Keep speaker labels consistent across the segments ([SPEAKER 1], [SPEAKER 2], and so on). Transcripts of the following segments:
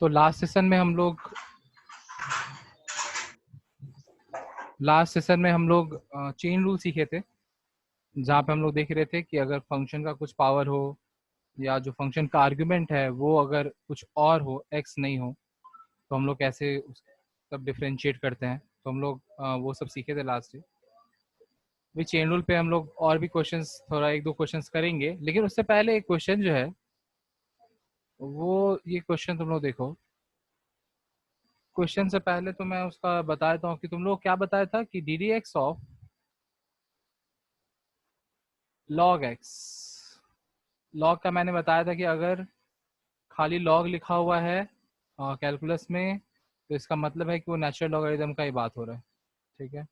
[SPEAKER 1] तो last session में हम लोग चेन रूल सीखे थे, जहाँ पे हम लोग देख रहे थे कि अगर फंक्शन का कुछ पावर हो या जो फंक्शन का आर्ग्यूमेंट है वो अगर कुछ और हो, एक्स नहीं हो, तो हम लोग कैसे सब डिफ्रेंशिएट करते हैं। तो हम लोग वो सब सीखे थे लास्ट डे। भी चेन रूल पे हम लोग और भी क्वेश्चंस, थोड़ा एक दो क्वेश्चंस करेंगे, लेकिन उससे पहले एक क्वेश्चन जो है वो, ये क्वेश्चन तुम लोग देखो। क्वेश्चन से पहले तो मैं उसका बता देता हूँ कि तुम लोग क्या बताया था कि D D x of log x. Log का मैंने बताया था कि अगर खाली लॉग लिखा हुआ है कैलकुलस में, तो इसका मतलब है कि वो नेचुरल लॉगरिथम का ही बात हो रहा है। ठीक है,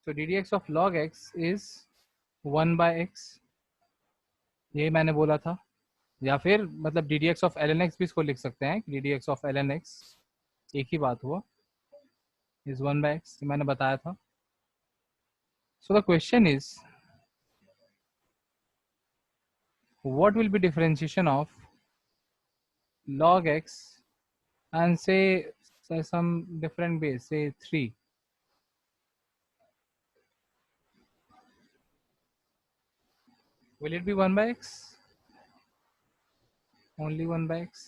[SPEAKER 1] तो D D x of log X is 1/x, यही मैंने बोला था। या फिर मतलब D D x of L N X भी इसको लिख सकते हैं, D D x of L N X एक ही बात हुआ, इज 1/x, मैंने बताया था। So the question is what will be differentiation of log x and say some different base, say 3. Will it be 1/x? Only 1/x?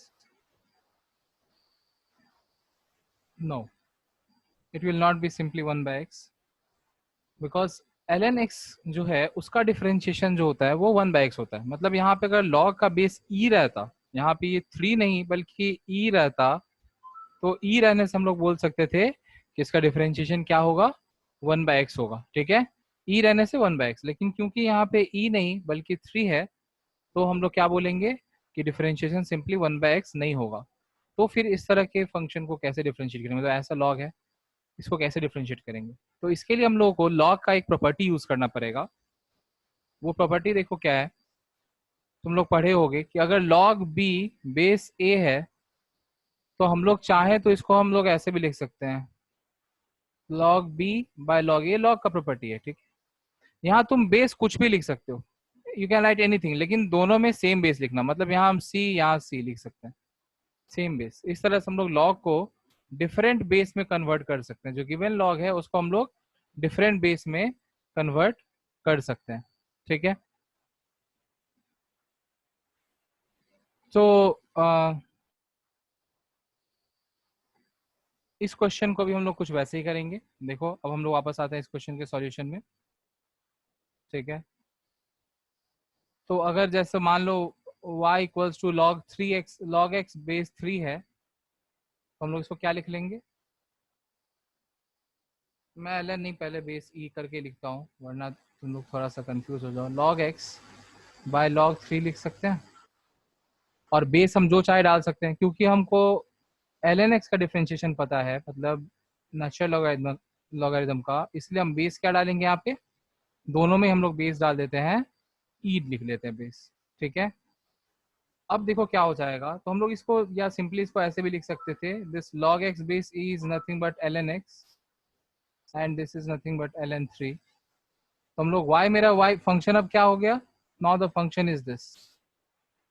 [SPEAKER 1] No, it will not be simply 1/x, because ln x जो है उसका differentiation जो होता है वो 1/x होता है। मतलब यहाँ पे अगर log का बेस e रहता, यहाँ पे ये 3 नहीं बल्कि e रहता, तो e रहने से हम लोग बोल सकते थे कि इसका डिफरेंशिएशन क्या होगा, 1/x होगा। ठीक है, e रहने से 1/x, लेकिन क्योंकि यहाँ पे e नहीं बल्कि 3 है, तो हम लोग क्या बोलेंगे कि डिफरेंशिएशन सिंपली 1/x नहीं होगा। तो फिर इस तरह के फंक्शन को कैसे डिफरेंशिएट करेंगे, मतलब ऐसा लॉग है, इसको कैसे डिफरेंशिएट करेंगे। तो इसके लिए हम लोगों को लॉग का एक प्रॉपर्टी यूज करना पड़ेगा। वो प्रॉपर्टी देखो क्या है, तुम लोग पढ़े होगे कि अगर log b बेस a है, तो हम लोग चाहें तो इसको हम लोग ऐसे भी लिख सकते हैं, log b by log a, log का प्रॉपर्टी है। ठीक है, यहाँ तुम बेस कुछ भी लिख सकते हो, यू कैन राइट एनीथिंग, लेकिन दोनों में सेम बेस लिखना। मतलब यहाँ हम c, यहाँ c लिख सकते हैं, सेम बेस। इस तरह से हम लोग लॉग को डिफरेंट बेस में कन्वर्ट कर सकते हैं। जो गिवन लॉग है उसको हम लोग डिफरेंट बेस में कन्वर्ट कर सकते हैं। ठीक है, तो इस क्वेश्चन को भी हम लोग कुछ वैसे ही करेंगे। देखो अब हम लोग वापस आते हैं इस क्वेश्चन के सॉल्यूशन में। ठीक है, तो अगर जैसे मान लो y equals to log 3x, log x base 3 है, तो हम लोग इसको क्या लिख लेंगे, मैं ln नहीं पहले बेस e करके लिखता हूँ वरना तुम लोग थोड़ा सा कंफ्यूज हो जाओ। log x बाय log 3 लिख सकते हैं, और बेस हम जो चाहे डाल सकते हैं, क्योंकि हमको ln x का डिफरेंशिएशन पता है, मतलब नेचुरल लॉगरिथम का, इसलिए हम बेस क्या डालेंगे यहाँ पे, दोनों में हम लोग बेस डाल देते हैं, ई लिख लेते हैं बेस। ठीक है, अब देखो क्या हो जाएगा, तो हम लोग इसको या सिंपली इसको ऐसे भी लिख सकते थे, this log x base e is nothing but ln x and this is nothing but ln 3। तो हम लोग y, मेरा y फंक्शन अब क्या हो गया, now the function is this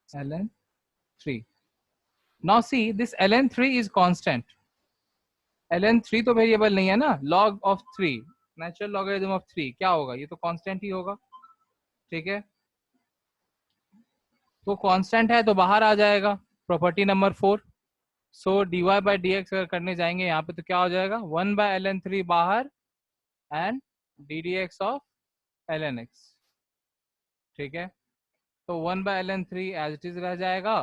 [SPEAKER 1] ln 3। Now see this ln 3 is constant, ln 3 तो variable नहीं है ना, log of 3, natural logarithm of 3 क्या होगा, ये तो कांस्टेंट ही होगा। ठीक है, तो कांस्टेंट है तो बाहर आ जाएगा, property number 4। So D Y by D X अगर करने जाएंगे यहाँ पे तो क्या हो जाएगा, 1/ln 3 बाहर and D D x of ln x। ठीक है, तो 1/ln 3 एज इट इज रह जाएगा,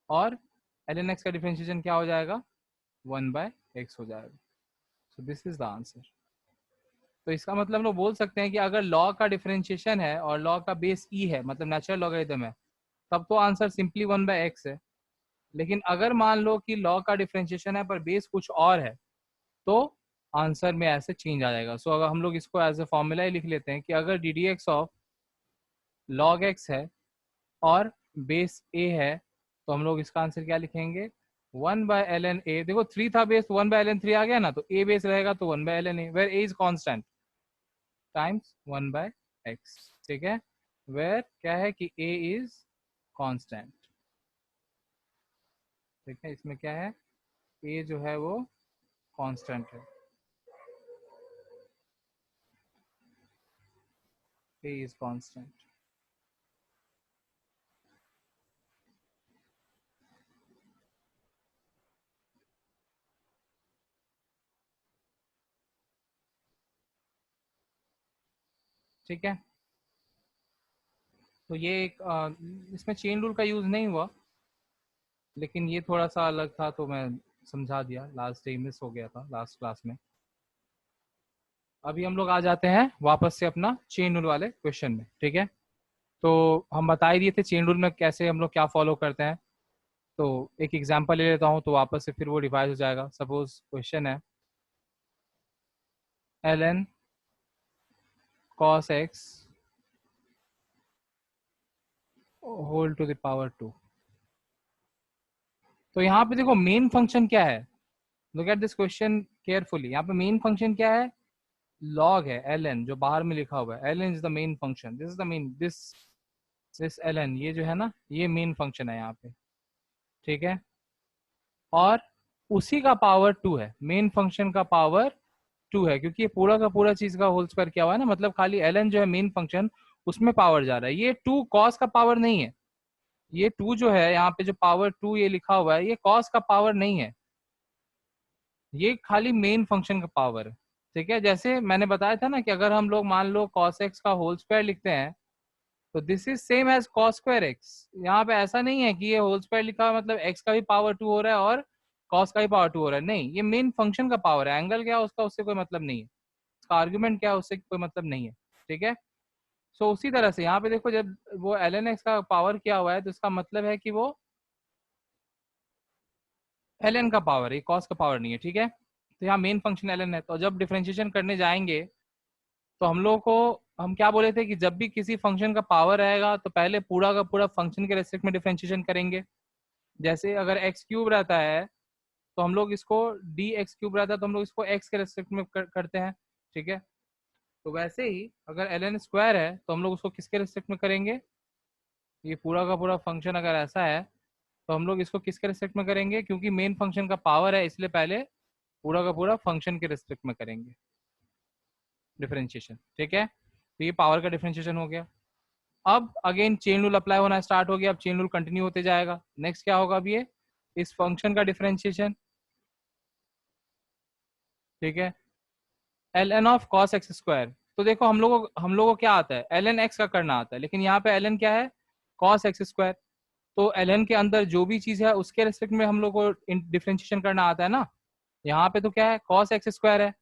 [SPEAKER 1] और ln x का डिफरेंशिएशन क्या हो जाएगा, 1/x हो जाएगा। सो दिस इज द आंसर। तो इसका मतलब हम लोग बोल सकते हैं कि अगर लॉग का डिफरेंशिएशन है और लॉग का बेस ई है, मतलब नेचुरल लॉगरिथम है, तब तो आंसर सिंपली 1/x है। लेकिन अगर मान लो कि लॉग का डिफरेंशिएशन है पर बेस कुछ और है, तो आंसर में ऐसे चेंज आ जाएगा। सो अगर हम लोग इसको एज ए फॉर्मूला ही लिख लेते हैं कि अगर d D x of log x है और बेस ए है, तो हम लोग इसका आंसर क्या लिखेंगे, 1/ln a। देखो 3 था बेस, 1/ln 3 आ गया ना, तो a बेस रहेगा तो 1/ln a, वेर a इज कॉन्स्टेंट टाइम्स 1/x। ठीक है, वेर क्या है कि a इज कांस्टेंट। ठीक है, इसमें क्या है, ए जो है वो कांस्टेंट है, ए इज कांस्टेंट। ठीक है, तो ये एक इसमें चेन रूल का यूज नहीं हुआ, लेकिन ये थोड़ा सा अलग था तो मैं समझा दिया, लास्ट डे मिस हो गया था लास्ट क्लास में। अभी हम लोग आ जाते हैं वापस से अपना चेन रूल वाले क्वेश्चन में। ठीक है, तो हम बता ही दिए थे चेन रूल में कैसे हम लोग क्या फॉलो करते हैं। तो एक एग्जांपल ले लेता हूँ तो वापस से फिर वो रिवाइज हो जाएगा। सपोज क्वेश्चन है ln cos x whole to the power 2। तो यहाँ पे देखो मेन फंक्शन क्या है, look at this question carefully. यहाँ पे मेन फंक्शन क्या है, लॉग है ln, जो बाहर में लिखा हुआ है ln is the main function, this is the main, this ln, ये जो है ना ये मेन फंक्शन है यहाँ पे। ठीक है, और उसी का पावर 2 है, मेन फंक्शन का पावर 2 है, क्योंकि ये पूरा का पूरा चीज का होल स्क्वायर किया हुआ है ना, मतलब खाली ln जो है मेन फंक्शन उसमें पावर जा रहा है। ये 2 कॉस का पावर नहीं है, ये 2 जो है यहाँ पे जो पावर 2 ये लिखा हुआ है ये कॉस का पावर नहीं है, ये खाली मेन फंक्शन का पावर है। ठीक है, जैसे मैंने बताया था ना कि अगर हम लोग मान लो cos x का होल स्क्वायर लिखते हैं तो this is same as cos square X. यहाँ पे ऐसा नहीं है कि ये होल स्क्वायर लिखा हुआ मतलब x का भी पावर 2 हो रहा है और cos का भी पावर 2 हो रहा है, नहीं, ये मेन फंक्शन का पावर है। एंगल क्या है उसका, उससे कोई मतलब नहीं है, उसका आर्ग्यूमेंट क्या है उससे कोई मतलब नहीं है। ठीक है, सो उसी तरह से यहाँ पे देखो जब वो ln x का पावर किया हुआ है तो इसका मतलब है कि वो ln का पावर है, cos का पावर नहीं है। ठीक है, तो यहाँ मेन फंक्शन ln है, तो जब डिफरेंशिएशन करने जाएंगे तो हम लोग को, हम क्या बोले थे कि जब भी किसी फंक्शन का पावर आएगा तो पहले पूरा का पूरा फंक्शन के रेस्पेक्ट में डिफरेंशिएशन करेंगे। जैसे अगर एक्स क्यूब रहता है तो हम लोग इसको डी एक्स क्यूब रहता है तो हम लोग इसको एक्स के रेस्पेक्ट में करते हैं। ठीक है, तो वैसे ही अगर एल एन स्क्वायर है तो हम लोग उसको किसके रेस्पेक्ट में करेंगे, ये पूरा का पूरा फंक्शन अगर ऐसा है तो हम लोग इसको किसके रेस्पेक्ट में करेंगे, क्योंकि मेन फंक्शन का पावर है इसलिए पहले पूरा का पूरा फंक्शन के रेस्पेक्ट में करेंगे डिफरेंशिएशन। ठीक है, तो ये पावर का डिफरेंशिएशन हो गया। अब अगेन चेन रूल अप्लाई होना स्टार्ट हो गया, अब चेन रूल कंटिन्यू होते जाएगा। नेक्स्ट क्या होगा, अब ये इस फंक्शन का डिफरेंशिएशन। ठीक है, L N of cos X square, तो देखो हम लोगों को क्या आता है, एल एन एक्स का करना आता है, लेकिन यहाँ पे एल एन क्या है, कॉस एक्स स्क्वायर। तो एल एन के अंदर जो भी चीज है उसके रेस्पेक्ट में हम लोग को डिफरेंशिएशन करना आता है ना। यहाँ पे तो क्या है, कॉस एक्स स्क्वायर है,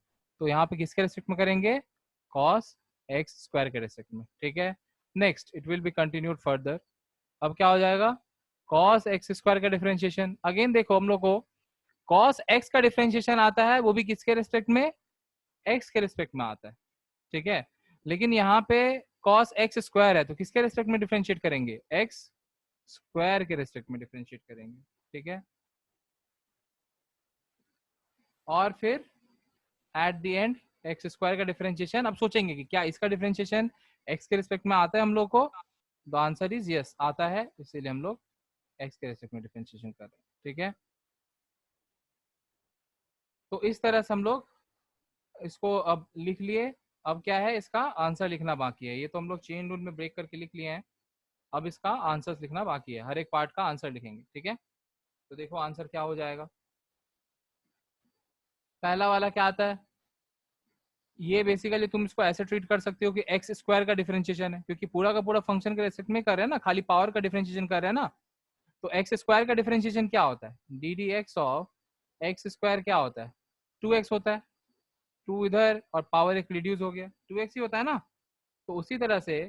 [SPEAKER 1] तो यहाँ पे किसके रेस्पेक्ट में करेंगे, कॉस एक्स स्क्वायर के रेस्पेक्ट में। ठीक है, next it will be continued further. अब क्या हो जाएगा, cos एक्स स्क्वायर का डिफरेंशिएशन। अगेन देखो हम लोग को cos x का डिफरेंशिएशन आता है, वो भी किसके रिस्पेक्ट में, x के रिस्पेक्ट में आता है। ठीक है, लेकिन यहाँ पे cos एक्स स्क्वायर है तो किसके रिस्पेक्ट में डिफरेंशिएट करेंगे, x स्क्वायर के रिस्पेक्ट में डिफरेंशिएट करेंगे। ठीक है, और फिर at the end x square का डिफरेंशिएशन। अब सोचेंगे कि क्या इसका डिफरेंशिएशन x के रिस्पेक्ट में आता है हम लोग को, द आंसर इज यस आता है, इसीलिए हम लोग x के रिस्पेक्ट में डिफरेंशिएशन कर रहे हैं। ठीक है, तो इस तरह से हम लोग इसको अब लिख लिए। अब क्या है, इसका आंसर लिखना बाकी है, ये तो हम लोग चेन रूल में ब्रेक करके लिख लिए हैं, अब इसका आंसर लिखना बाकी है, हर एक पार्ट का आंसर लिखेंगे। ठीक है, तो देखो आंसर क्या हो जाएगा। पहला वाला क्या आता है, ये बेसिकली तुम इसको ऐसे ट्रीट कर सकते हो कि एक्स स्क्वायर का डिफरेंशिएशन है, क्योंकि पूरा का पूरा फंक्शन के रेस्पेक्ट में कर रहे हैं ना, खाली पावर का डिफरेंशिएशन कर रहे हैं ना। तो एक्स स्क्वायर का डिफरेंशिएशन क्या होता है, D D x of x square क्या होता है, 2x होता है, 2 इधर और पावर एक रिड्यूस हो गया, 2x ही होता है ना। तो उसी तरह से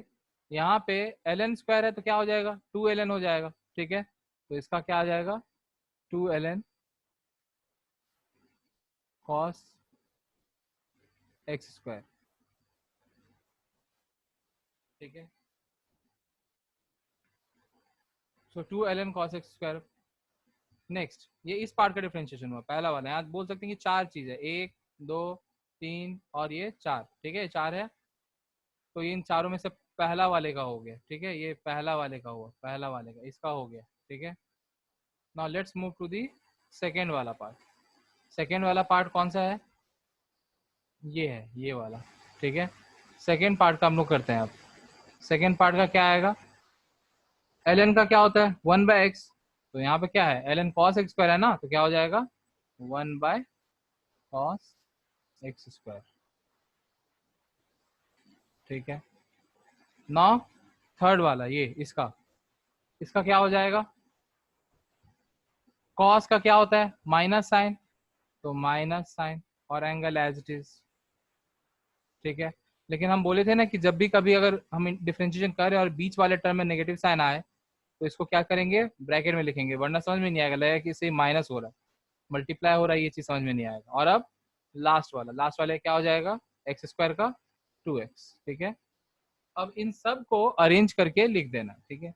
[SPEAKER 1] यहाँ पे एल एन स्क्वायर है तो क्या हो जाएगा, 2 ln हो जाएगा। ठीक है, तो इसका क्या आ जाएगा, 2 ln कॉस एक्स स्क्वायर। ठीक है, सो 2 ln cos X square. Next ये इस पार्ट का डिफरेंशिएशन हुआ, पहला वाला, यहाँ बोल सकते हैं कि चार चीज है, 1 2 3 और ये 4। ठीक है, 4 है, तो इन चारों में से पहला वाले का हो गया। ठीक है, ये पहला वाले का हुआ, पहला वाले का इसका हो गया। ठीक है, now let's move to the second वाला पार्ट. सेकेंड वाला पार्ट कौन सा है? ये है, ये वाला. ठीक है, सेकेंड पार्ट का हम लोग करते हैं. अब सेकेंड पार्ट का क्या आएगा? ln का क्या होता है? 1/x. तो यहाँ पे क्या है? ln cos x स्क्वायर है ना, तो क्या हो जाएगा? 1/cos x square. ठीक है. नाउ थर्ड वाला, ये इसका इसका क्या हो जाएगा? cos का क्या होता है? Minus sine. तो माइनस साइन और एंगल एज इट इज. ठीक है. लेकिन हम बोले थे ना कि जब भी कभी अगर हम डिफरेंशिएशन करें और बीच वाले टर्म में नेगेटिव साइन आए तो इसको क्या करेंगे? ब्रैकेट में लिखेंगे, वरना समझ में नहीं आएगा, लगेगा कि इसे माइनस हो रहा है, मल्टीप्लाई हो रहा है, ये चीज समझ में नहीं आएगा. और अब लास्ट वाले क्या हो जाएगा? एक्स स्क्वायर का 2x. ठीक है. अब इन सब को अरेंज करके लिख देना. ठीक है.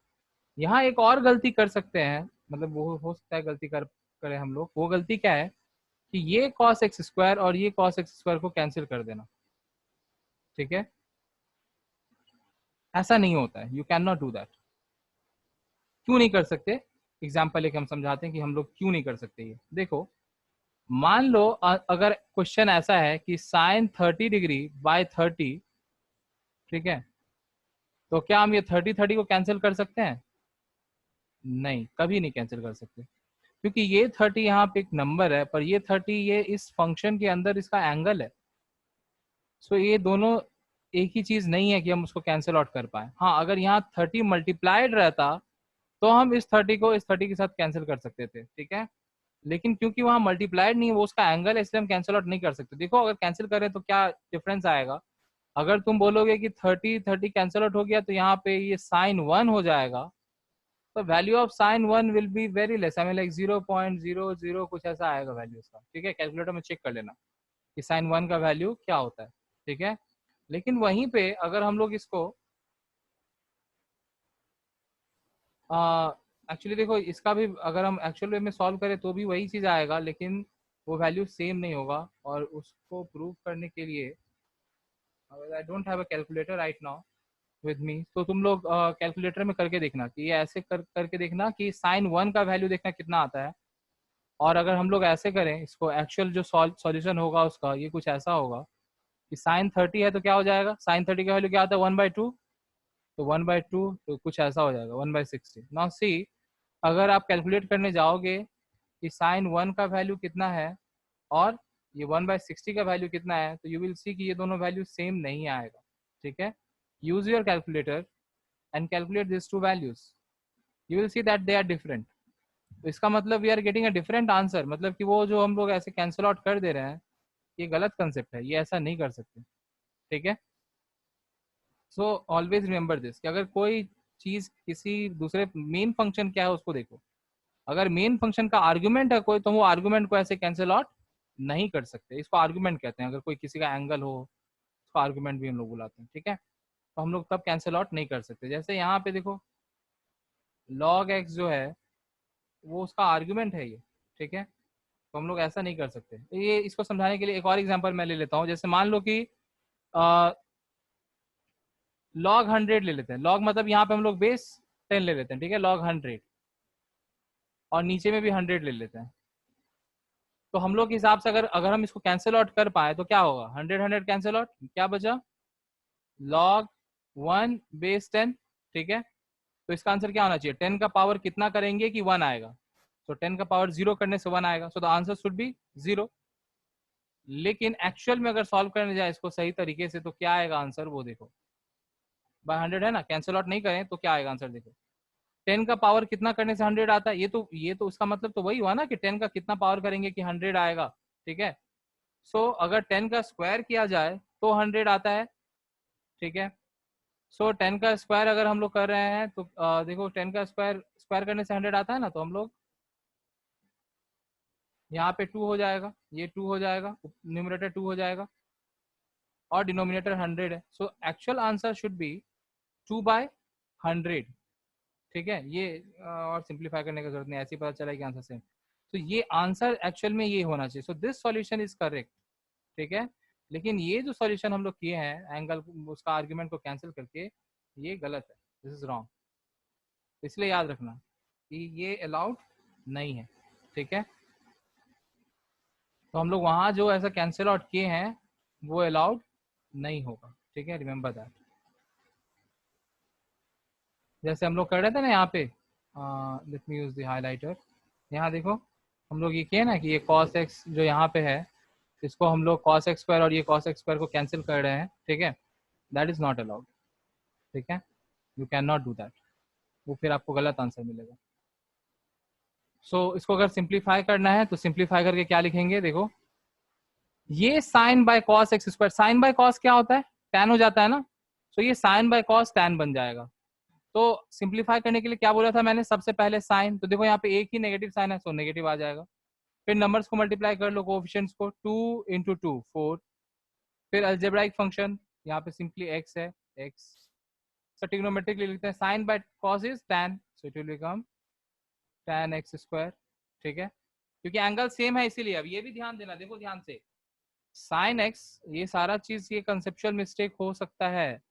[SPEAKER 1] यहाँ एक और गलती कर सकते हैं, मतलब वो हो सकता है गलती करें हम लोग. वो गलती क्या है कि ये cos x स्क्वायर और ये cos x स्क्वायर को कैंसिल कर देना. ठीक है. ऐसा नहीं होता है, you can not do that. क्यों नहीं कर सकते? एग्जाम्पल एक हम समझाते हैं कि हम लोग क्यों नहीं कर सकते. ये देखो, मान लो अगर क्वेश्चन ऐसा है कि साइन 30 डिग्री/30. ठीक है. तो क्या हम ये 30 को कैंसिल कर सकते हैं? नहीं, कभी नहीं कैंसिल कर सकते, क्योंकि ये 30 यहाँ पे एक नंबर है, पर ये 30 ये इस फंक्शन के अंदर इसका एंगल है. सो ये दोनों एक ही चीज नहीं है कि हम उसको कैंसिल आउट कर पाए. हाँ, अगर यहाँ 30 मल्टीप्लाइड रहता तो हम इस 30 को इस 30 के साथ कैंसिल कर सकते थे. ठीक है. लेकिन क्योंकि वहाँ मल्टीप्लाइड नहीं है, वो उसका एंगल है, इसलिए हम कैंसिल आउट नहीं कर सकते. देखो, अगर कैंसिल करें तो क्या डिफरेंस आएगा? अगर तुम बोलोगे कि 30 कैंसिल आउट हो गया तो यहाँ पे ये साइन 1 हो जाएगा, तो value of sine 1 will be very less. I mean like 0.00 कुछ ऐसा आएगा वैल्यू इसका. ठीक है. कैलकुलेटर में चेक कर लेना कि साइन 1 का वैल्यू क्या होता है. ठीक है. लेकिन वहीं पे अगर हम लोग इसको एक्चुअली देखो, इसका भी अगर हम एक्चुअल वे में सॉल्व करें तो भी वही चीज़ आएगा, लेकिन वो वैल्यू सेम नहीं होगा. और उसको प्रूव करने के लिए I don't have a calculator right now with me, तो तुम लोग कैलकुलेटर में करके देखना कि ये ऐसे करके देखना कि साइन 1 का वैल्यू देखना कितना आता है. और अगर हम लोग ऐसे करें इसको, एक्चुअल जो सॉल्यूशन होगा उसका ये कुछ ऐसा होगा कि साइन 30 है तो क्या हो जाएगा? साइन 30 का वैल्यू क्या आता है? 1/2. तो 1/2 तो कुछ ऐसा हो जाएगा 1/60. नाउ सी, अगर आप कैलकुलेट करने जाओगे कि साइन 1 का वैल्यू कितना है और ये 1/60 का वैल्यू कितना है, तो यू विल सी कि ये दोनों वैल्यू सेम नहीं आएगा. ठीक है. Use your calculator and calculate this two values. You will see that they are different. तो इसका मतलब we are getting a different answer, मतलब कि वो जो हम लोग ऐसे कैंसिल आउट कर दे रहे हैं, ये गलत कंसेप्ट है, ये ऐसा नहीं कर सकते. ठीक है. सो ऑलवेज रिमेंबर दिस कि अगर कोई चीज किसी दूसरे, मेन फंक्शन क्या है उसको देखो. अगर मेन फंक्शन का आर्गुमेंट है कोई, तो वो आर्गुमेंट को ऐसे कैंसिल आउट नहीं कर सकते. इसको आर्गुमेंट कहते हैं. अगर कोई किसी का एंगल हो, उसको आर्गुमेंट भी हम लोग बुलाते हैं. ठीक है. तो हम लोग तब कैंसिल आउट नहीं कर सकते. जैसे यहाँ पे देखो, log x जो है वो उसका आर्गुमेंट है ये. ठीक है. तो हम लोग ऐसा नहीं कर सकते. तो ये इसको समझाने के लिए एक और एग्जांपल मैं ले लेता हूँ. जैसे मान लो कि log 100 ले लेते हैं. log मतलब यहाँ पे हम लोग बेस 10 ले लेते हैं. ठीक है. log 100 और नीचे में भी 100 ले लेते हैं. तो हम लोग के हिसाब से अगर अगर हम इसको कैंसिल आउट कर पाए तो क्या होगा? 100 कैंसिल आउट, क्या बचा? log 1/10. ठीक है. तो इसका आंसर क्या होना चाहिए? 10 का पावर कितना करेंगे कि 1 आएगा? तो 10 का पावर 0 करने से 1 आएगा. So the answer should be 0. लेकिन एक्चुअल में अगर सॉल्व करने जाए इसको सही तरीके से तो क्या आएगा आंसर? वो देखो, बाय 100 है ना, कैंसिल आउट नहीं करें तो क्या आएगा आंसर? देखो, 10 का पावर कितना करने से 100 आता है? ये तो उसका मतलब तो वही हुआ ना कि 10 का कितना पावर करेंगे कि 100 आएगा. ठीक है. सो अगर 10 का स्क्वायर किया जाए तो 100 आता है. ठीक है. सो 10 का स्क्वायर अगर हम लोग कर रहे हैं तो देखो, 10 का स्क्वायर स्क्वायर करने से 100 आता है ना, तो हम लोग यहाँ पे 2 हो जाएगा, ये 2 हो जाएगा, न्यूमरेटर 2 हो जाएगा और डिनोमिनेटर 100 है. So actual answer should be 2/100. ठीक है. ये और सिंप्लीफाई करने की जरूरत नहीं, ऐसे ही पता चला कि आंसर सेम. तो ये आंसर एक्चुअल में ये होना चाहिए. So this solution is correct. ठीक है. लेकिन ये जो सॉल्यूशन हम लोग किए हैं एंगल, उसका आर्ग्यूमेंट को कैंसिल करके, ये गलत है. This is wrong. इसलिए याद रखना कि ये अलाउड नहीं है, ठीक है। तो हम लोग वहां जो ऐसा कैंसिल आउट किए हैं वो अलाउड नहीं होगा, ठीक है, रिमेम्बर दैट। जैसे हम लोग कर रहे थे ना यहाँ पे, late me use the highlighter. यहाँ देखो, हम लोग ये किए ना कि ये cos x जो यहाँ पे है, इसको हम लोग cos x स्क्वायर और ये cos x स्क्वायर को कैंसिल कर रहे हैं, ठीक है। दैट इज नॉट अलाउड, ठीक है, you can not do that, वो फिर आपको गलत आंसर मिलेगा। इसको अगर सिंप्लीफाई करना है तो सिंप्लीफाई करके क्या लिखेंगे, देखो ये sine by cos X square, sine by cos क्या होता है, टैन हो जाता है ना। ये साइन बाय कॉस टैन बन जाएगा। तो सिंप्लीफाई करने के लिए क्या बोला था मैंने, सबसे पहले साइन, तो देखो यहाँ पे एक ही नेगेटिव साइन है, सो नेगेटिव आ जाएगा। फिर नंबर्स को मल्टीप्लाई कर लो, कोएफिशिएंट्स को, 2 इंटू 2 4। फिर अलजेब्राइक फंक्शन, यहाँ पे सिंपली एक्स है, एक्स। ट्रिग्नोमेट्रिकली लिखते हैं, sine by cos is tan, so it will become tan X square, ठीक है, क्योंकि एंगल सेम है इसीलिए। अब ये भी ध्यान देना, देखो ध्यान से, साइन एक्स, ये सारा चीज ये कंसेप्चुअल मिस्टेक हो सकता है,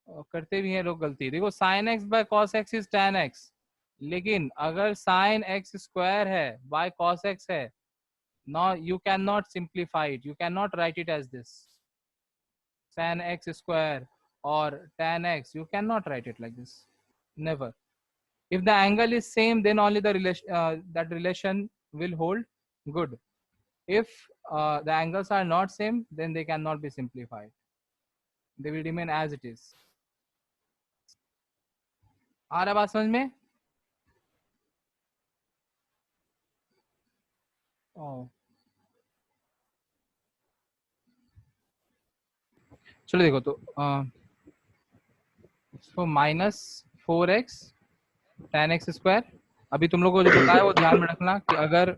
[SPEAKER 1] और करते भी हैं लोग गलती। देखो sine x by cos X is tan X, लेकिन अगर साइन एक्स स्क्वायर है बाय कॉस एक्स है, no you can not simplify it, you can not write it as this tan x square or tan x, you cannot write it like this, never. If the angle is same, then only the relation, that relation will hold good. If the angles are not same, then they cannot be simplified, they will remain as it is. आ रहा बात समझ में? चलो देखो, तो -4x tan x square, अभी तुम लोग को जो बताया वो ध्यान में रखना कि अगर,